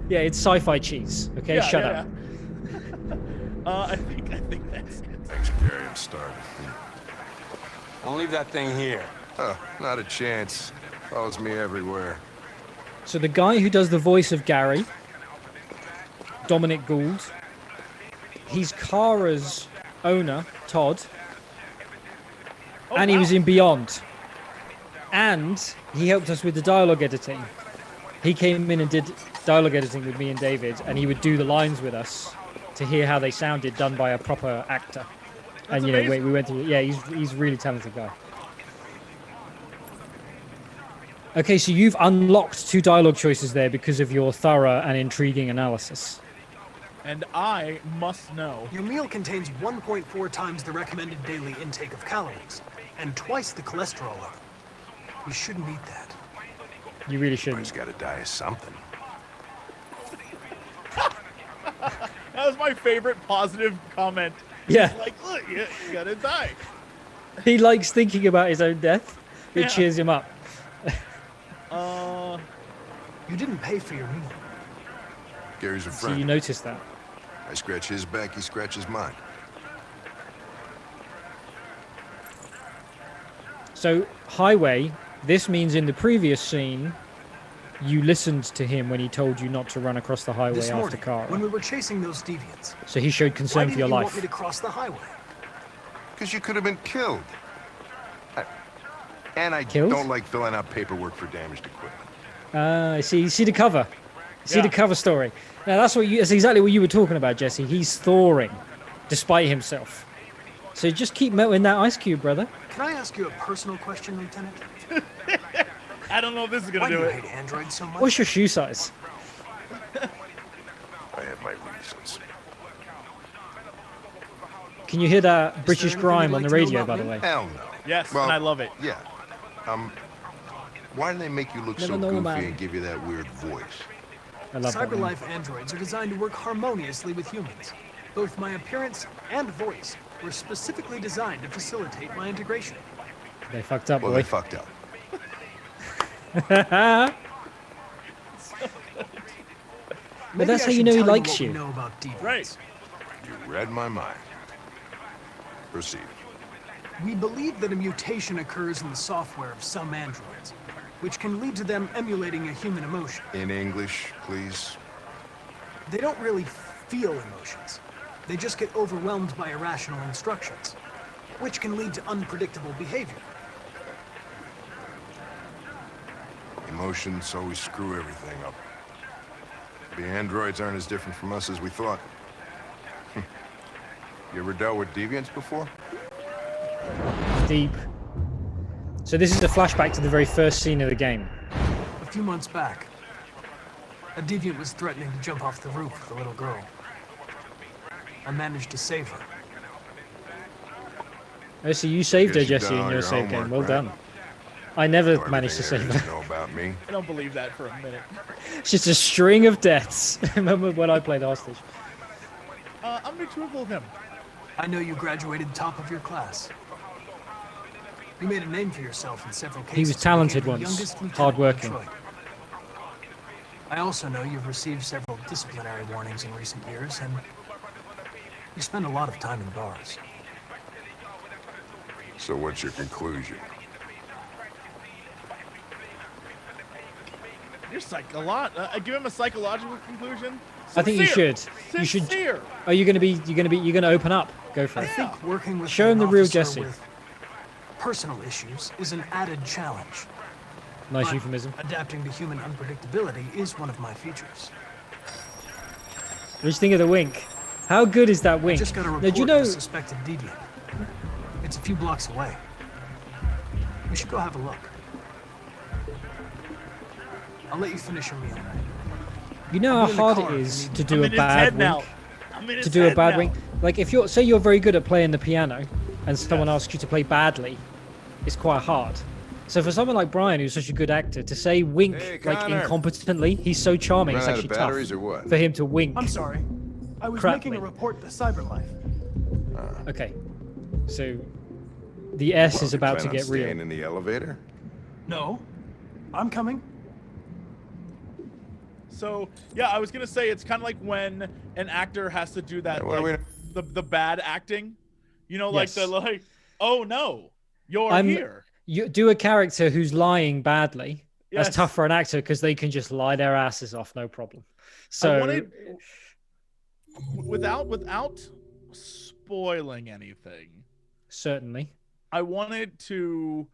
Yeah, it's sci-fi cheese. Okay, shut up. I think that's it. Thanks, Gary. I'm starving. Don't leave that thing here. Huh, not a chance. Follows me everywhere. So the guy who does the voice of Gary, Dominic Gould, he's Kara's owner, Todd, and he was in Beyond. And he helped us with the dialogue editing. He came in and did dialogue editing with me and David, and he would do the lines with us to hear how they sounded done by a proper actor. That's and amazing. we went to he's a really talented guy. Okay, so you've unlocked 2 dialogue choices there because of your thorough and intriguing analysis. And I must know. Your meal contains 1.4 times the recommended daily intake of calories. and twice the cholesterol level. You shouldn't eat that. You really shouldn't. He's got to die of something. That was my favorite positive comment. Yeah. He's like, look, you gotta die. He likes thinking about his own death. It cheers him up. You didn't pay for your meal. Gary's a So friend. you noticed that. I scratch his back, he scratches mine. So, highway, this means in the previous scene, you listened to him when he told you not to run across the highway This after morning, Kara. when we were chasing those deviants, So he showed why concern didn't for your you want life. me to cross the highway? Because you could have been killed. And I Killed? don't like filling out paperwork for damaged equipment. See the cover. See the cover story. Now that's exactly what you were talking about, Jesse. He's thawing, despite himself. So just keep melting that ice cube, brother. Can I ask you a personal question, Lieutenant? I don't know if this is Why gonna do do you it. hate androids so much? What's your shoe size? I have my reasons. Can you hear that British anything grime you'd on like the to know radio, about by the me? way? Hell no. Yes, Well, and I love it. Yeah. Why do they make you look Never so know goofy about it. and give you that weird voice? I love that one. Cyberlife androids are designed to work harmoniously with humans. Both my appearance and voice were specifically designed to facilitate my integration. They fucked up, Well, boy. they fucked up. But that's I how you should know he tell likes what we you. know about deviants. Right. You read my mind. Proceed. We believe that a mutation occurs in the software of some androids, which can lead to them emulating a human emotion. In English, please. They don't really feel emotions. They just get overwhelmed by irrational instructions, which can lead to unpredictable behavior. Emotions always screw everything up. The androids aren't as different from us as we thought. You ever dealt with deviants before? Deep. So this is a flashback to the very first scene of the game. A few months back, a deviant was threatening to jump off the roof with a little girl. I managed to save her. Oh, so you saved her, Guess you've Jesse, done in all your your save game. homework, Well right? done. I never Know managed to everything save there is her. to know about me. I don't believe that for a minute. It's just a string of deaths. Remember when I played hostage? I'm gonna be truthful with him. I know you graduated top of your class. You made a name for yourself in several cases. He was and talented became the once, youngest lieutenant in hardworking. Detroit. I also know you've received several disciplinary warnings in recent years, and you spend a lot of time in bars. So what's your conclusion? You're a lot. Give him a psychological conclusion. I think you Sincere. should. You should. Sincere. Are you going to be? You're going to open up? Go for I it. think working with Show him an the real officer Jesse. with personal issues is an added challenge. Nice But euphemism. adapting to human unpredictability is one of my features. What do you think of the wink? How good is that wink? Just got a Now, report do you of know? a suspected deviant. It's a few blocks away. We should go have a look. I'll let you finish your meal. You know I'll how be in the hard car it if is you need to me. do I'm a in his bad head wink. now. I'm in his To do a head bad now. wink. Like if you're, say you're very good at playing the piano, and someone asks you to play badly, it's quite hard. So for someone like Brian, who's such a good actor, to say wink Hey, like Connor. incompetently, he's so charming. Run It's out of actually batteries tough or what? for him to wink. I'm sorry. I was Crap making me. a report to Cyberlife. Okay, so the S is You about plan to on get real. staying in the elevator? No, I'm coming. So yeah, I was gonna say it's kind of like when an actor has to do that, Yeah, what are like, the bad acting. You know, like Yes. the like, oh no, you're I'm- here. You do a character who's lying badly. Yes. That's tough for an actor because they can just lie their asses off, no problem. I So wanted, without spoiling anything, certainly, I wanted to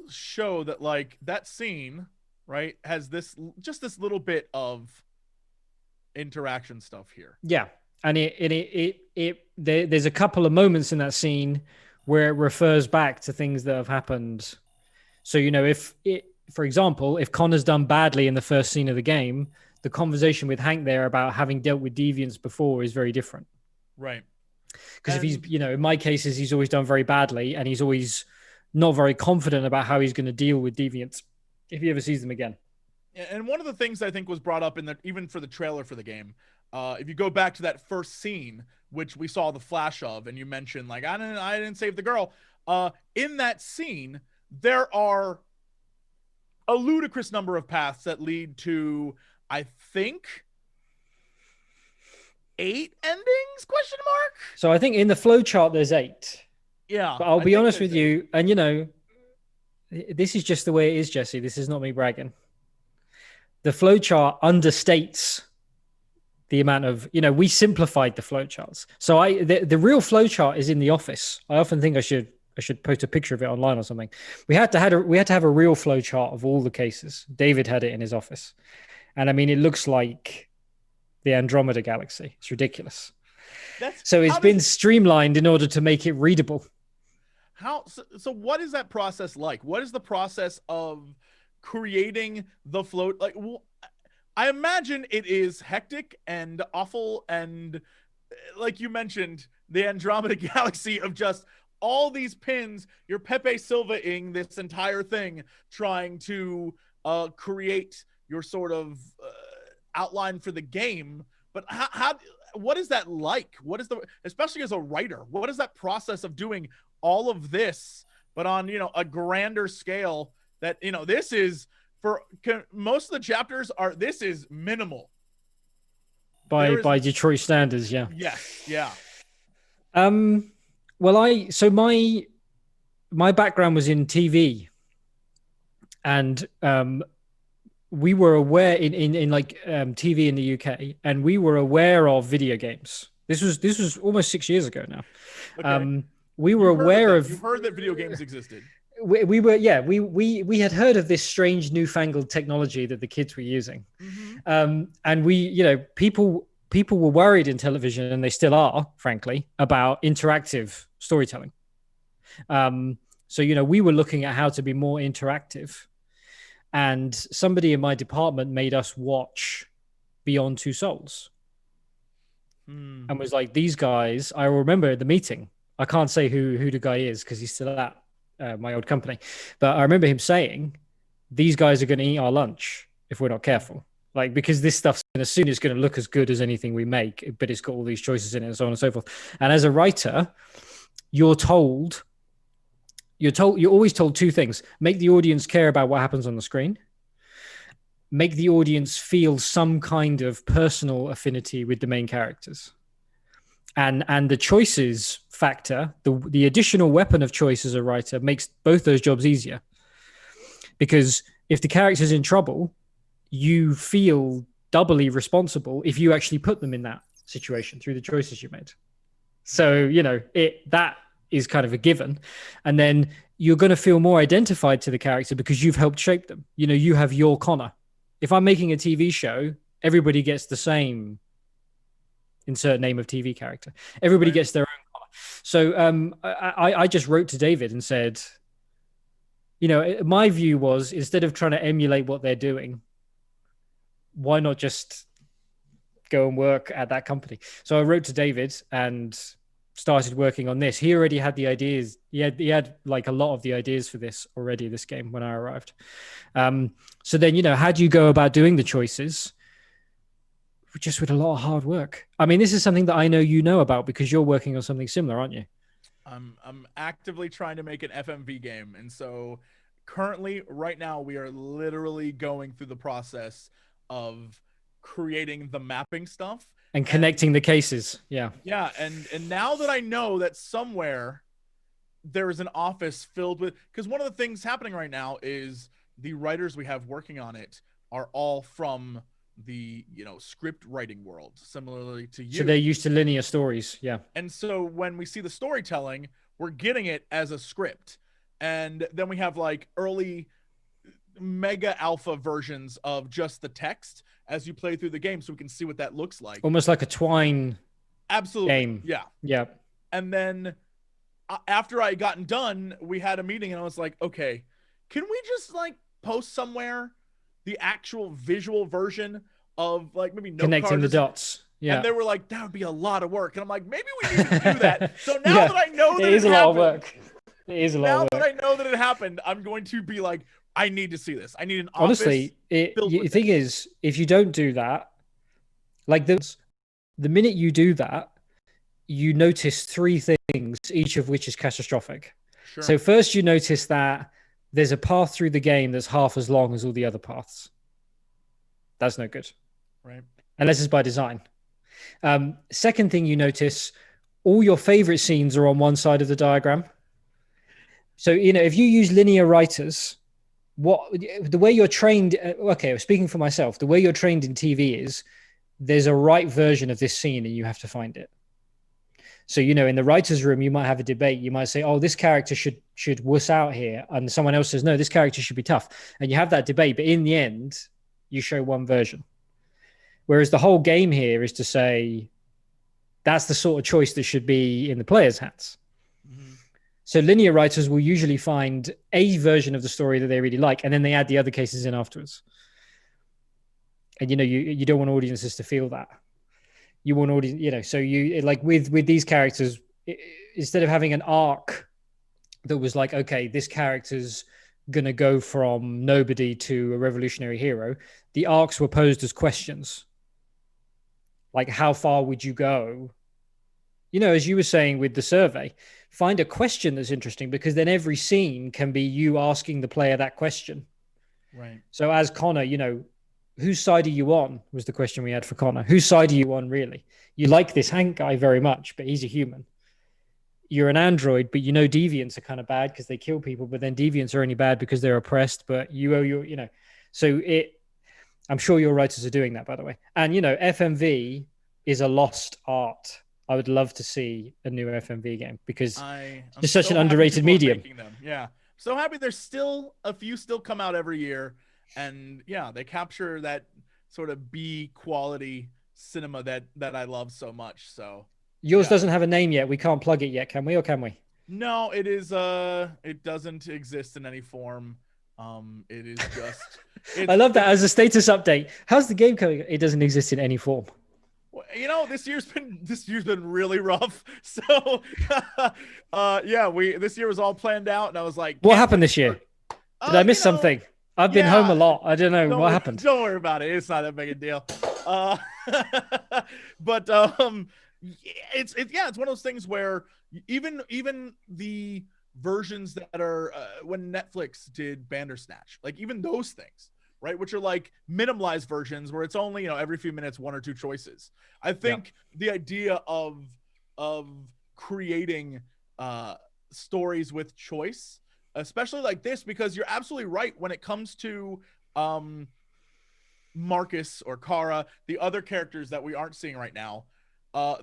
show that like that scene, right, has this little bit of interaction stuff here. yeah. And there's a couple of moments in that scene where it refers back to things that have happened. So, you know, for example, if Connor's done badly in the first scene of the game, the conversation with Hank there about having dealt with deviants before is very different. Right. Because if he's, you know, in my cases, he's always done very badly and he's always not very confident about how he's going to deal with deviants if he ever sees them again. And one of the things I think was brought up in even for the trailer for the game, if you go back to that first scene, which we saw the flash of, and you mentioned like I didn't save the girl. In that scene, there are a ludicrous number of paths that lead to, I think, 8 endings? Question mark. So I think in the flowchart there's 8. Yeah, but I'll be honest with you, and you know, this is just the way it is, Jesse. This is not me bragging. The flowchart understates the amount of, you know, we simplified the flowcharts. So the real flowchart is in the office. I often think I should post a picture of it online or something. We had to have a real flowchart of all the cases. David had it in his office, and I mean, it looks like the Andromeda Galaxy. It's ridiculous. So it's been streamlined in order to make it readable. So what is that process like? What is the process of creating the float? Like, I imagine it is hectic and awful, and like you mentioned, the Andromeda Galaxy of just all these pins. You're Pepe Silva-ing this entire thing, trying to create your sort of outline for the game. But what is that like? What is especially as a writer, what is that process of doing all of this, but on, you know, a grander scale that, you know, this is for most of the chapters this is minimal by Detroit standards. Yeah. Yes. Yeah. Well, my background was in TV, and we were aware in like TV in the UK, and we were aware of video games. This was almost 6 years ago now. Okay. We were aware of. You've heard that video games existed. We we had heard of this strange newfangled technology that the kids were using, and we, you know, people were worried in television, and they still are, frankly, about interactive storytelling. So, you know, we were looking at how to be more interactive, and somebody in my department made us watch Beyond Two Souls, and was like, these guys. I remember the meeting. I can't say who the guy is because he's still at my old company, but I remember him saying, these guys are going to eat our lunch if we're not careful. Like, because this stuff's as soon as going to look as good as anything we make, but it's got all these choices in it and so on and so forth. And as a writer, you're always told two things: make the audience care about what happens on the screen, make the audience feel some kind of personal affinity with the main characters. And the choices factor, the additional weapon of choice as a writer, makes both those jobs easier. Because if the character's in trouble, you feel doubly responsible if you actually put them in that situation through the choices you made. So, you know, that is kind of a given. And then you're going to feel more identified to the character because you've helped shape them. You know, you have your Connor. If I'm making a TV show, everybody gets the same insert name of TV character. Everybody gets their own Connor. So I just wrote to David and said, you know, my view was, instead of trying to emulate what they're doing, why not just go and work at that company? So I wrote to David and started working on this. He already had the ideas. He had like a lot of the ideas for this already, this game, when I arrived. So then, you know, how do you go about doing the choices? Just with a lot of hard work. I mean, this is something that I know you know about because you're working on something similar, aren't you? I'm actively trying to make an FMV game. And so currently, right now, we are literally going through the process of creating the mapping stuff. And connecting the cases. Yeah. Yeah. And now that I know that somewhere there is an office filled with, because one of the things happening right now is the writers we have working on it are all from the, you know, script writing world, similarly to you. So they're used to linear stories. Yeah. And so when we see the storytelling, we're getting it as a script. And then we have like early mega alpha versions of just the text as you play through the game, so we can see what that looks like. Almost like a Twine game. Yeah. Yeah. And then after I gotten done, we had a meeting and I was like, okay, can we just like post somewhere the actual visual version of like maybe connecting the dots? Yeah. And they were like, that would be a lot of work. And I'm like, maybe we need to do that. So now that I know that it is a lot of work. It is a lot Now of that work. I know that it happened, I'm going to be like, I need to see this. I need an office. Honestly, the thing is, if you don't do that, like the minute you do that, you notice three things, each of which is catastrophic. Sure. So first, you notice that there's a path through the game that's half as long as all the other paths. That's no good, right? Unless it's by design. Second thing you notice, all your favorite scenes are on one side of the diagram. So, if you use linear writers, the way you're trained, okay, speaking for myself, the way you're trained in TV is there's a right version of this scene and you have to find it. So, in the writer's room, you might have a debate. You might say, oh, this character should wuss out here. And someone else says, no, this character should be tough. And you have that debate. But in the end, you show one version. Whereas the whole game here is to say, that's the sort of choice that should be in the player's hands. Mm-hmm. So linear writers will usually find a version of the story that they really like, and then they add the other cases in afterwards. And, you don't want audiences to feel that. You want audience, so you like with these characters, instead of having an arc that was like, okay, this character's going to go from nobody to a revolutionary hero, the arcs were posed as questions. Like, how far would you go? As you were saying with the survey, find a question that's interesting, because then every scene can be you asking the player that question. Right. So as Connor, whose side are you on was the question we had for Connor. Whose side are you on, really? You like this Hank guy very much, but he's a human. You're an android, but deviants are kind of bad because they kill people, but then deviants are only bad because they're oppressed, but you owe your, So I'm sure your writers are doing that, by the way. And, FMV is a lost art. I would love to see a new FMV game because it's such an underrated medium. Yeah. So happy there's still a few still come out every year. And yeah, they capture that sort of B quality cinema that I love so much. So yours doesn't have a name yet. We can't plug it yet, can we? Or can we? No, it is. It doesn't exist in any form. It is just. I love that as a status update. How's the game coming? It doesn't exist in any form. This year's been really rough. So, this year was all planned out, and I was like, what happened this year? Did I miss something? I've been home a lot. I don't know what happened. Don't worry about it. It's not that big a deal. But it's one of those things where even the versions that are when Netflix did Bandersnatch, like even those things, right, which are like minimalized versions where it's only every few minutes one or two choices. I think the idea of creating stories with choice, especially like this, because you're absolutely right when it comes to Marcus or Kara, the other characters that we aren't seeing right now,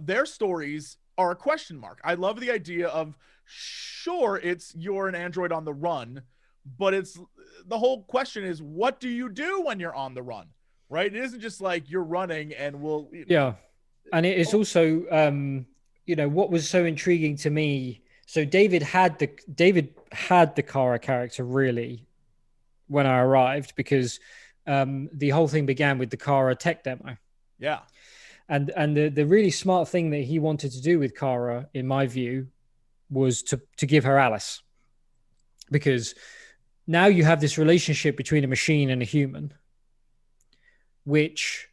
their stories are a question mark. I love the idea of, sure, you're an android on the run, but it's the whole question is, what do you do when you're on the run, right? It isn't just like you're running and and it is also what was so intriguing to me. So David had the Kara character really when I arrived, because the whole thing began with the Kara tech demo. Yeah. And the really smart thing that he wanted to do with Kara, in my view, was to give her Alice. Because now you have this relationship between a machine and a human, which,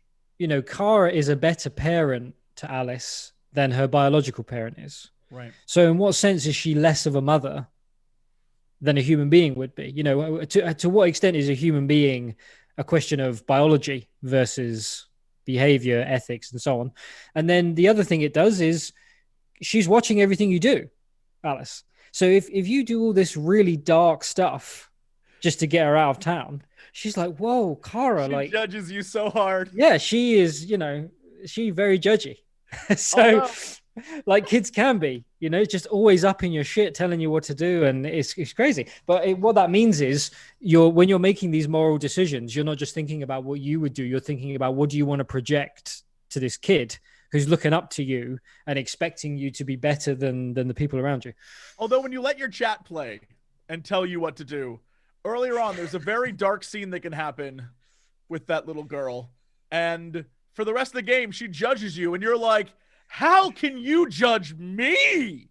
Kara is a better parent to Alice than her biological parent is. Right. So in what sense is she less of a mother than a human being would be? To what extent is a human being a question of biology versus behavior, ethics, and so on? And then the other thing it does is she's watching everything you do, Alice. So if you do all this really dark stuff just to get her out of town, she's like, whoa, Kara, she judges you so hard. Yeah, she is, she very judgy. So like kids can be, just always up in your shit, telling you what to do. And it's crazy. But what that means is when you're making these moral decisions, you're not just thinking about what you would do. You're thinking about, what do you want to project to this kid who's looking up to you and expecting you to be better than the people around you. Although when you let your chat play and tell you what to do, earlier on, there's a very dark scene that can happen with that little girl. And for the rest of the game, she judges you and you're like, how can you judge me?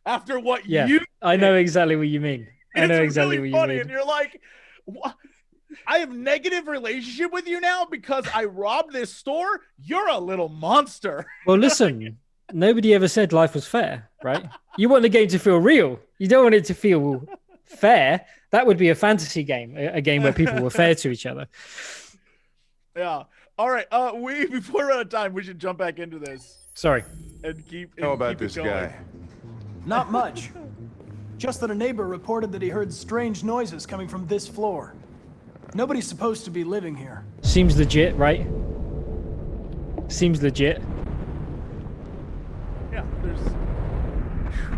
after what Yeah, you I know exactly what you mean. I know it's exactly really what you funny, mean. and you're like, what? I have negative relationship with you now because I robbed this store. You're a little monster. Well, listen, nobody ever said life was fair, right? You want the game to feel real. You don't want it to feel fair. That would be a fantasy game, a game where people were fair to each other. Yeah. All right. Before we're out of time, we should jump back into this. Sorry. And keep. How about keep this going. guy? Not much. Just that a neighbor reported that he heard strange noises coming from this floor. Nobody's supposed to be living here. Seems legit, right? Seems legit. Yeah,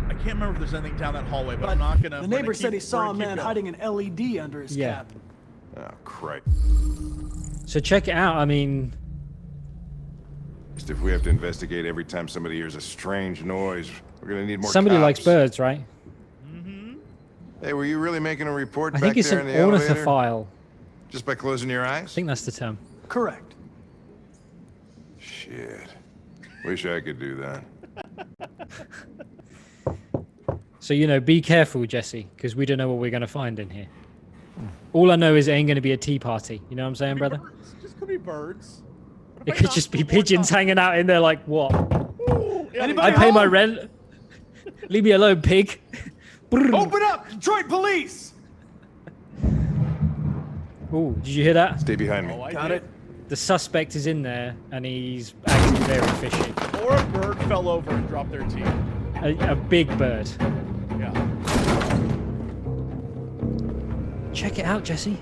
I can't remember if there's anything down that hallway, but I'm not gonna. The neighbor said he saw a man hiding an LED under his cap. Oh, crap. So check it out. I mean, Just if we have to investigate every time somebody hears a strange noise, we're gonna need more somebody cops. likes birds, right? Hey, were you really making a report I back think it's there an in the elevator? ornithophile. Just by closing your I eyes? think that's the term. Correct. Shit. Wish I could do that. So, you know, be careful, Jesse, because we don't know what we're going to find in here. All I know is it ain't going to be a tea party. You know what I'm saying, brother? Birds. Just could be birds. What It if I could knock just be some more pigeons down? hanging out in there like, what? Ooh, yeah, Anybody I pay my home? rent. Leave me alone, pig. Open up! Detroit police! Oh, did you hear that? Stay behind me. Oh, I Got did. it. The suspect is in there, and he's acting very fishy. Or a bird fell over and dropped their teeth. A big bird. Yeah. Check it out, Jesse.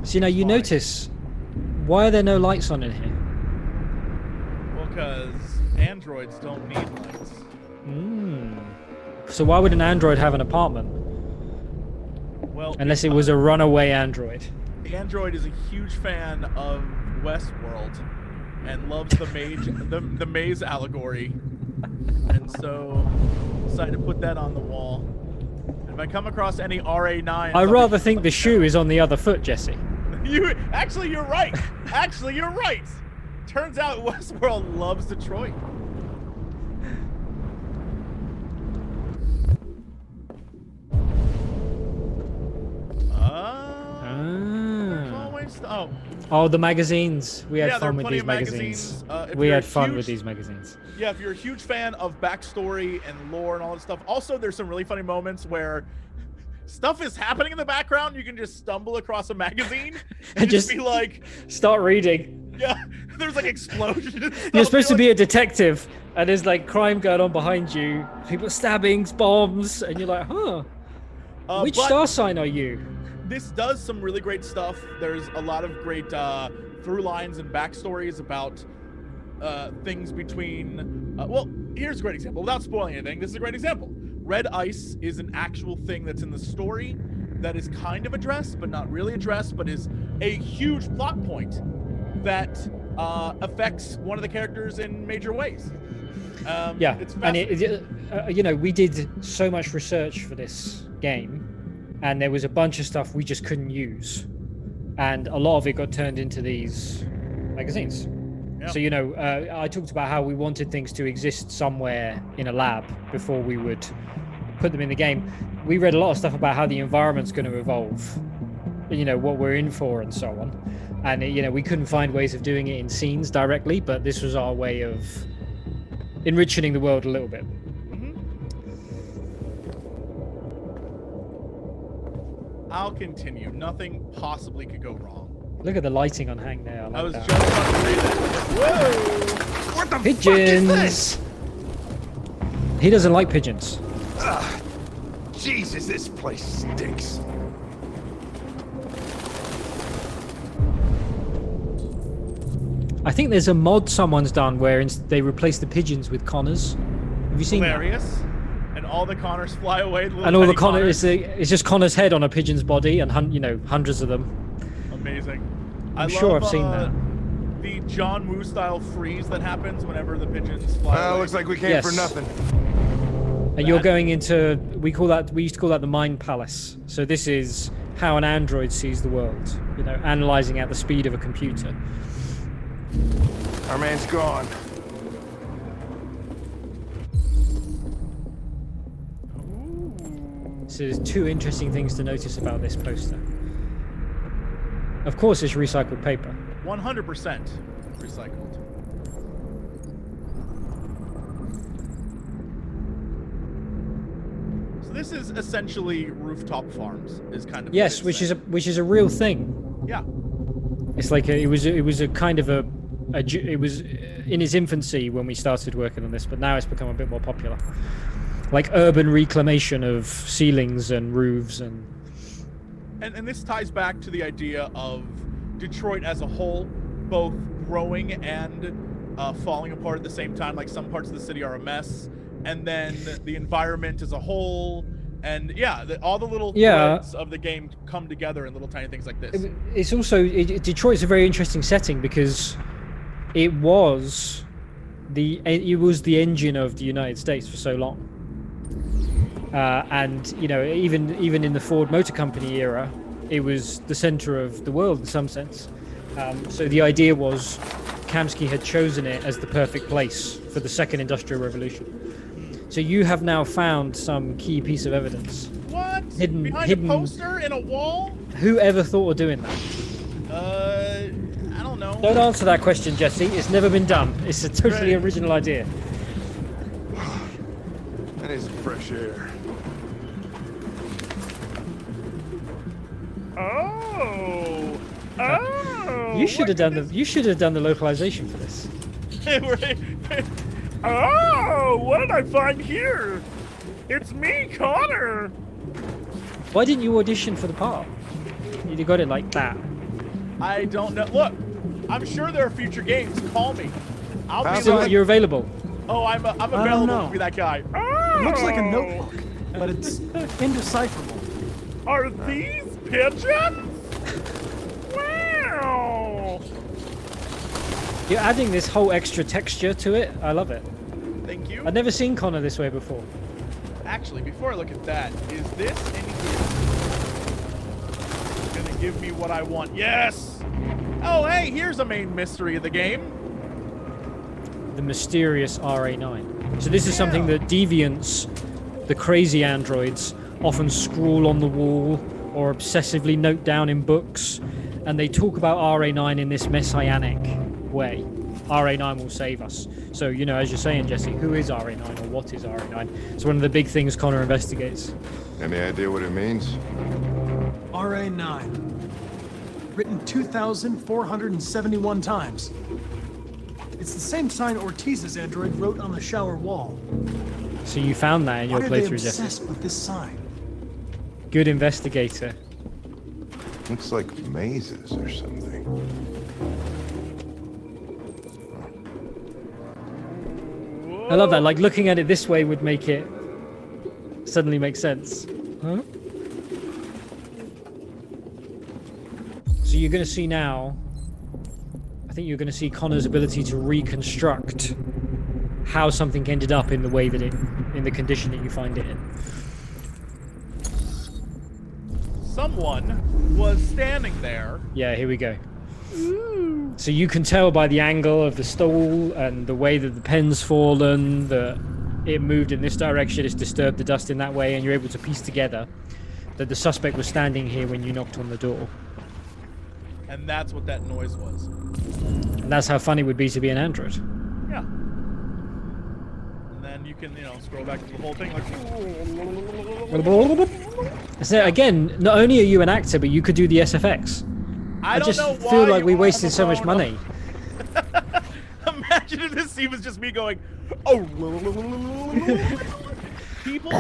So, now you notice, why are there no lights on in here? Well, because androids don't need lights. So why would an android have an apartment? Well, Unless it was a runaway android. the android is a huge fan of Westworld and loves the maze allegory, and so decided to put that on the wall. And if I come across any RA9, I rather think the shoe is on the other foot, Jesse. you're right. Actually, you're right. Turns out Westworld loves Detroit. Oh, the magazines. We had Yeah, there fun are with plenty these of magazines. magazines. If We you're had a fun huge- with these magazines. Yeah, if you're a huge fan of backstory and lore and all that stuff. Also, there's some really funny moments where stuff is happening in the background. You can just stumble across a magazine and just be like, start reading. yeah, there's like explosions. and stuff. You're supposed to like, be a detective, and there's like crime going on behind you, people stabbings, bombs, and you're like, huh? Which but star sign are you? This does some really great stuff. There's a lot of great through lines and backstories about things between. Well, here's a great example. Without spoiling anything, this is a great example. Red ice is an actual thing that's in the story that is kind of addressed, but not really addressed, but is a huge plot point that affects one of the characters in major ways. Yeah, it's and you know, we did so much research for this game, and there was a bunch of stuff we just couldn't use, and a lot of it got turned into these magazines. Yeah. So, you know, I talked about how we wanted things to exist somewhere in a lab before we would put them in the game. We read a lot of stuff about how the environment's going to evolve, you know, what we're in for and so on. And, you know, we couldn't find ways of doing it in scenes directly, but this was our way of enriching the world a little bit. I'll continue. Nothing possibly could go wrong. Look at the lighting on Hank there. I like I was that. just about to say that. Whoa! What the Pigeons. fuck is this? He doesn't like pigeons. Jesus, this place stinks. I think there's a mod someone's done where they replace the pigeons with Connors. Have you seen Hilarious. And all the Connors fly away. that? And all the Connors, it's just Connor's head on a pigeon's body, and you know, hundreds of them. Amazing. I'm sure I've seen that. The John Woo style freeze that happens whenever the pigeons fly away. Looks like we came for Yes. nothing. And you're going into, we used to call that the Mind Palace. So this is how an android sees the world, you know, analyzing at the speed of a computer. Our man's gone. So there's two interesting things to notice about this poster. Of course, it's recycled paper. 100% recycled. So this is essentially rooftop farms. Is kind of yes, which is a real thing. Yeah. It's like it was a kind of it was in its infancy when we started working on this, but now it's become a bit more popular. Like urban reclamation of ceilings and roofs and this ties back to the idea of Detroit as a whole, both growing and falling apart at the same time. Like some parts of the city are a mess, and then the environment as a whole, and yeah, all the little threads of the game come together in little tiny things like this. It's also Detroit's a very interesting setting because it was the engine of the United States for so long. And you know, even in the Ford Motor Company era, it was the center of the world in some sense. So the idea was Kamsky had chosen it as the perfect place for the second industrial revolution. So you have now found some key piece of evidence. What? Hidden a poster in a wall? Whoever thought of doing that? I don't know. Don't answer that question, Jesse. It's never been done. It's a totally original idea. That is fresh air. Oh, you should have done the localization for this. Oh, what did I find here? It's me, Connor. Why didn't you audition for the part? You'd have got it like that. I don't know. Look, I'm sure there are future games. Call me. I'll be So like, you're available. oh, I'm available to be that guy. It looks like a notebook, but it's indecipherable. Are these pigeons? Wow! You're adding this whole extra texture to it. I love it. Thank you. I've never seen Connor this way before. Actually, before I look at that, is this in here? It's gonna give me what I want. Yes! Oh, hey, here's a main mystery of the game. The mysterious RA9. So this is something that deviants, the crazy androids, often scrawl on the wall or obsessively note down in books, and they talk about RA9 in this messianic way. RA9 will save us. So, you know, as you're saying, Jesse, who is RA9 or what is RA9? It's one of the big things Connor investigates. Any idea what it means? RA9. Written 2,471 times. It's the same sign Ortiz's android wrote on the shower wall. So you found that in your Why are they playthrough, Jesse. obsessed with this sign? Good investigator. Looks like mazes or something. I love that. Like, looking at it this way would make it suddenly make sense. Huh? So you're going to see now, I think you're going to see Connor's ability to reconstruct how something ended up in the way that in the condition that you find it in. Someone was standing there. Yeah, here we go. Ooh. So you can tell by the angle of the stool and the way that the pen's fallen that it moved in this direction, it's disturbed the dust in that way, and you're able to piece together that the suspect was standing here when you knocked on the door. And that's what that noise was. And that's how fun it would be to be an android. Yeah. And then you can, you know, scroll back to the whole thing like... So again, not only are you an actor, but you could do the SFX. I just feel like we wasted so much money. Imagine if this scene was just me going, oh, people.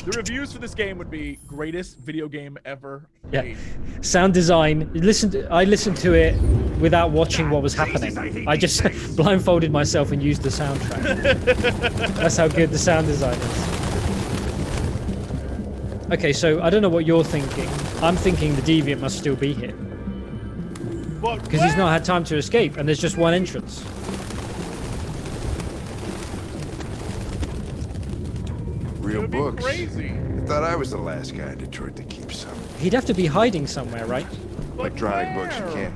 The reviews for this game would be greatest video game ever made. Sound design. I listened to it without watching what was happening. I just blindfolded myself and used the soundtrack. That's how good the sound design is. Okay, so I don't know what you're thinking. I'm thinking the deviant must still be here. Because he's not had time to escape, and there's just one entrance. Real books. Crazy. I thought I was the last guy in Detroit to keep some. He'd have to be hiding somewhere, right? Like drying books, you can't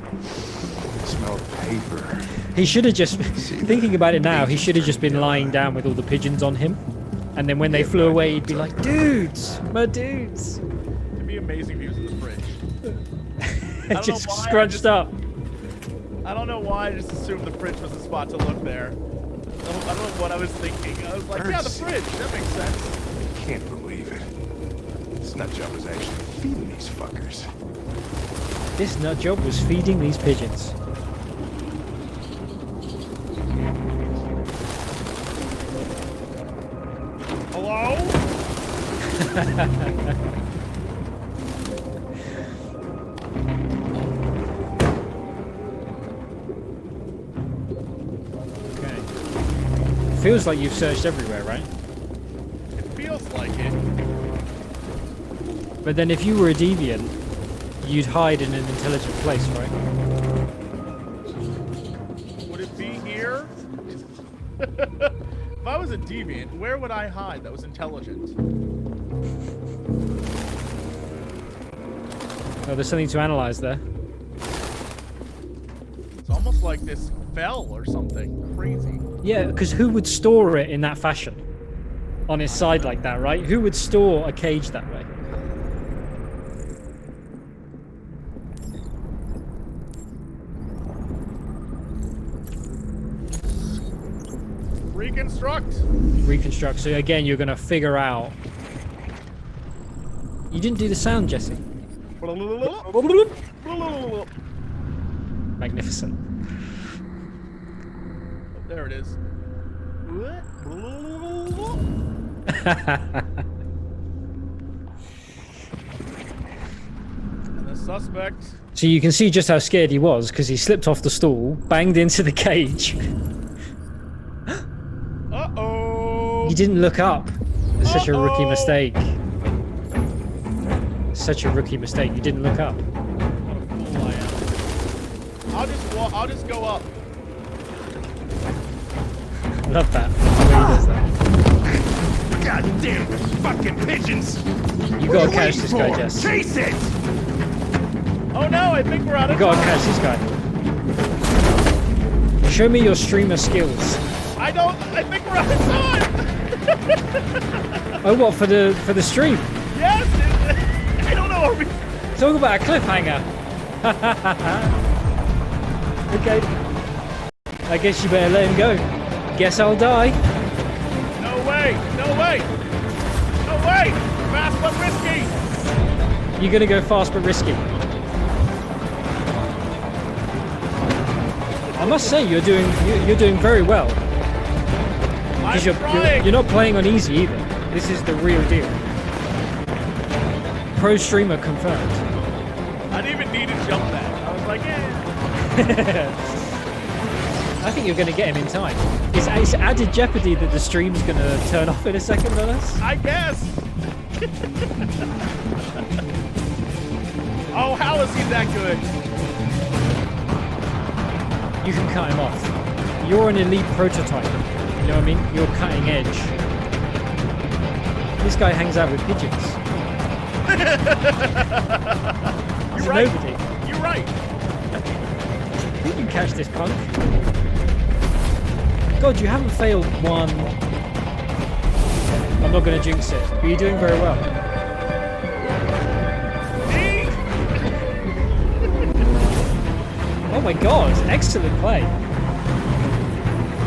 smell paper. He should have just, thinking about it now, he should have just been lying down with all the pigeons on him. And then when they flew away, he'd be like, dudes, my dudes. It'd be amazing if he was in the fridge. It just scrunched up. I don't know why I just assumed the fridge was the spot to look there. I don't know what I was thinking. I was like, yeah, the fridge. That makes sense. Can't believe it. This nut job was actually feeding these fuckers. This nut job was feeding these pigeons. Hello? Okay. Feels like you've searched everywhere, right? It feels like it. But then if you were a deviant, you'd hide in an intelligent place, right? Would it be here? If I was a deviant, where would I hide that was intelligent? Oh, there's something to analyze there. It's almost like this fell or something crazy. Yeah, because who would store it in that fashion? On its side like that, right? Who would store a cage that way? Reconstruct. So again, you're going to figure out. You didn't do the sound, Jesse. Magnificent. Oh, there it is. And the suspect. So you can see just how scared he was because he slipped off the stool, banged into the cage. Uh-oh. He didn't look up. It's such a rookie mistake. Such a rookie mistake. You didn't look up. What a fool I am. I'll just go up. Love that. The way he does that. God damn fucking pigeons! You gotta catch this guy, Jess. Chase it! Oh no, I think we're out of You gotta time. catch this guy. Show me your streamer skills. I think we're out of time. Oh, what, for the stream? Yes. I don't know. Are we... Talk about a cliffhanger. Okay. I guess you better let him go. Guess I'll die. No way. No way. No way. Fast but risky. You're gonna go fast but risky. I must say you're doing very well. Because you're not playing on easy either. This is the real deal. Pro streamer confirmed. I didn't even need to jump that. I was like, yeah. I think you're going to get him in time. It's added jeopardy that the stream's going to turn off in a second on us. I guess. Oh, how is he that good? You can cut him off. You're an elite prototype. You know what I mean? You're cutting edge. This guy hangs out with pigeons. You're right. Nobody. You're right. You can catch this punk. God, you haven't failed one. I'm not going to jinx it, but you're doing very well. Oh my god, excellent play.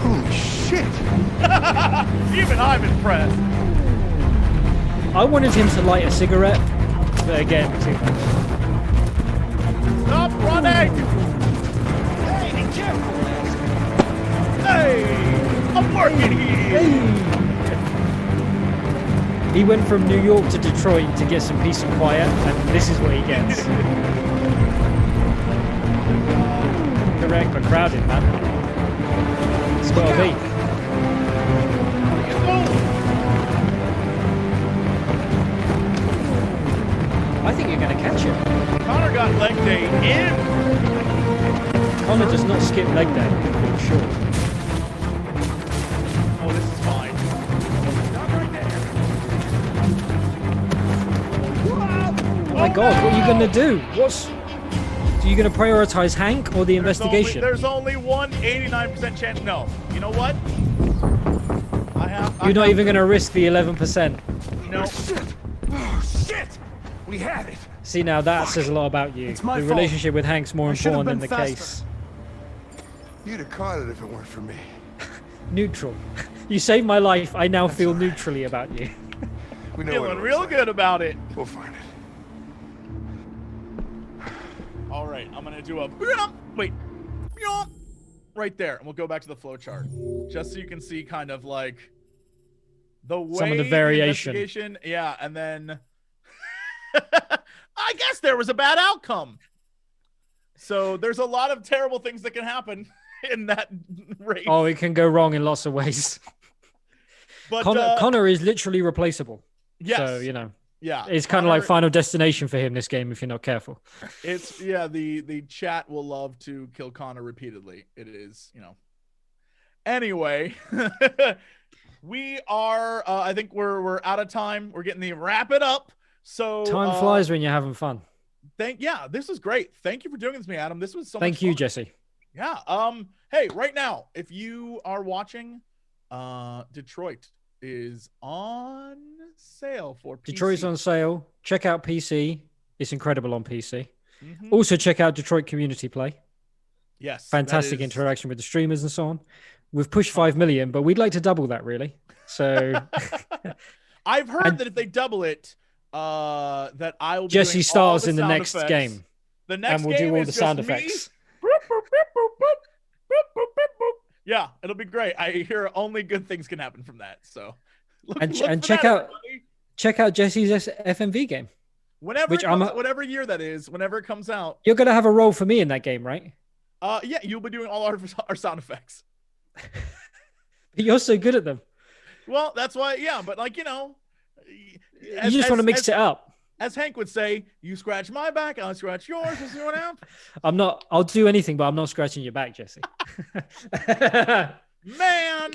Holy shit! Even I'm impressed. I wanted him to light a cigarette, but again, too much. Stop running! Hey, be careful! Hey! I'm working here! He went from New York to Detroit to get some peace and quiet, and this is what he gets. Correct, but crowded, man. It's gotta be. I think you're gonna catch him. Connor got leg day in. Connor does not skip leg day, for sure. Oh, this is fine. Stop right there. Oh my god, what are you gonna do? Are you gonna prioritize Hank or the investigation? There's only one 89% chance. No. You know what? You're not even going to risk the 11%. No. Oh, shit! We had it. See, now that says a lot about you. It's my The fault. relationship with Hank's more I should have important than been the faster. case. You'd have caught it if it weren't for me. Neutral. You saved my life. I now feel neutrally about you. We know Feeling what it real looks good about it. like. We'll find it. All right, I'm gonna do a wait, right there, and we'll go back to the flow chart, just so you can see kind of like the way Some of the variation. investigation, yeah, and then I guess there was a bad outcome. So there's a lot of terrible things that can happen in that race. Oh, it can go wrong in lots of ways. But Connor is literally replaceable. yes, So, you know. yeah, It's kind of like Final Destination for him, this game, if you're not careful. It's, yeah, the chat will love to kill Connor repeatedly. It is, you know. Anyway, we are, I think we're out of time. We're getting the wrap it up. So Time flies when you're having fun. Yeah, this was great. Thank you for doing this to me, Adam. This was so much Thank you, fun. Jesse. Yeah. Hey, right now, if you are watching, Detroit is on sale for PC. Detroit's on sale. Check out PC. It's incredible on PC. Mm-hmm. Also, check out Detroit Community Play. Yes. Fantastic interaction with the streamers and so on. We've pushed 5 million, but we'd like to double that, really. So I've heard that if they double it, that I will be Jesse doing stars all the in the sound next effects. game. The next And we'll game do all is the just sound me. effects. Yeah, it'll be great. I hear only good things can happen from that. So, And for check that, out everybody. check out Jesse's FMV game. Whenever which it comes, whatever year that is, whenever it comes out. You're gonna have a role for me in that game, right? Yeah, you'll be doing all our sound effects. You're so good at them. Well, that's why. Yeah, but like, you know, You just want to mix it up. As Hank would say, you scratch my back, I'll scratch yours. We'll see what happens. I'm not. I'll do anything, but I'm not scratching your back, Jesse. Man.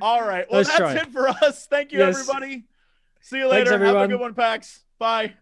All right. Well, Let's that's try it for us. Thank you, Yes. everybody. See you Thanks, later. Have a everyone. good one, PAX. Bye.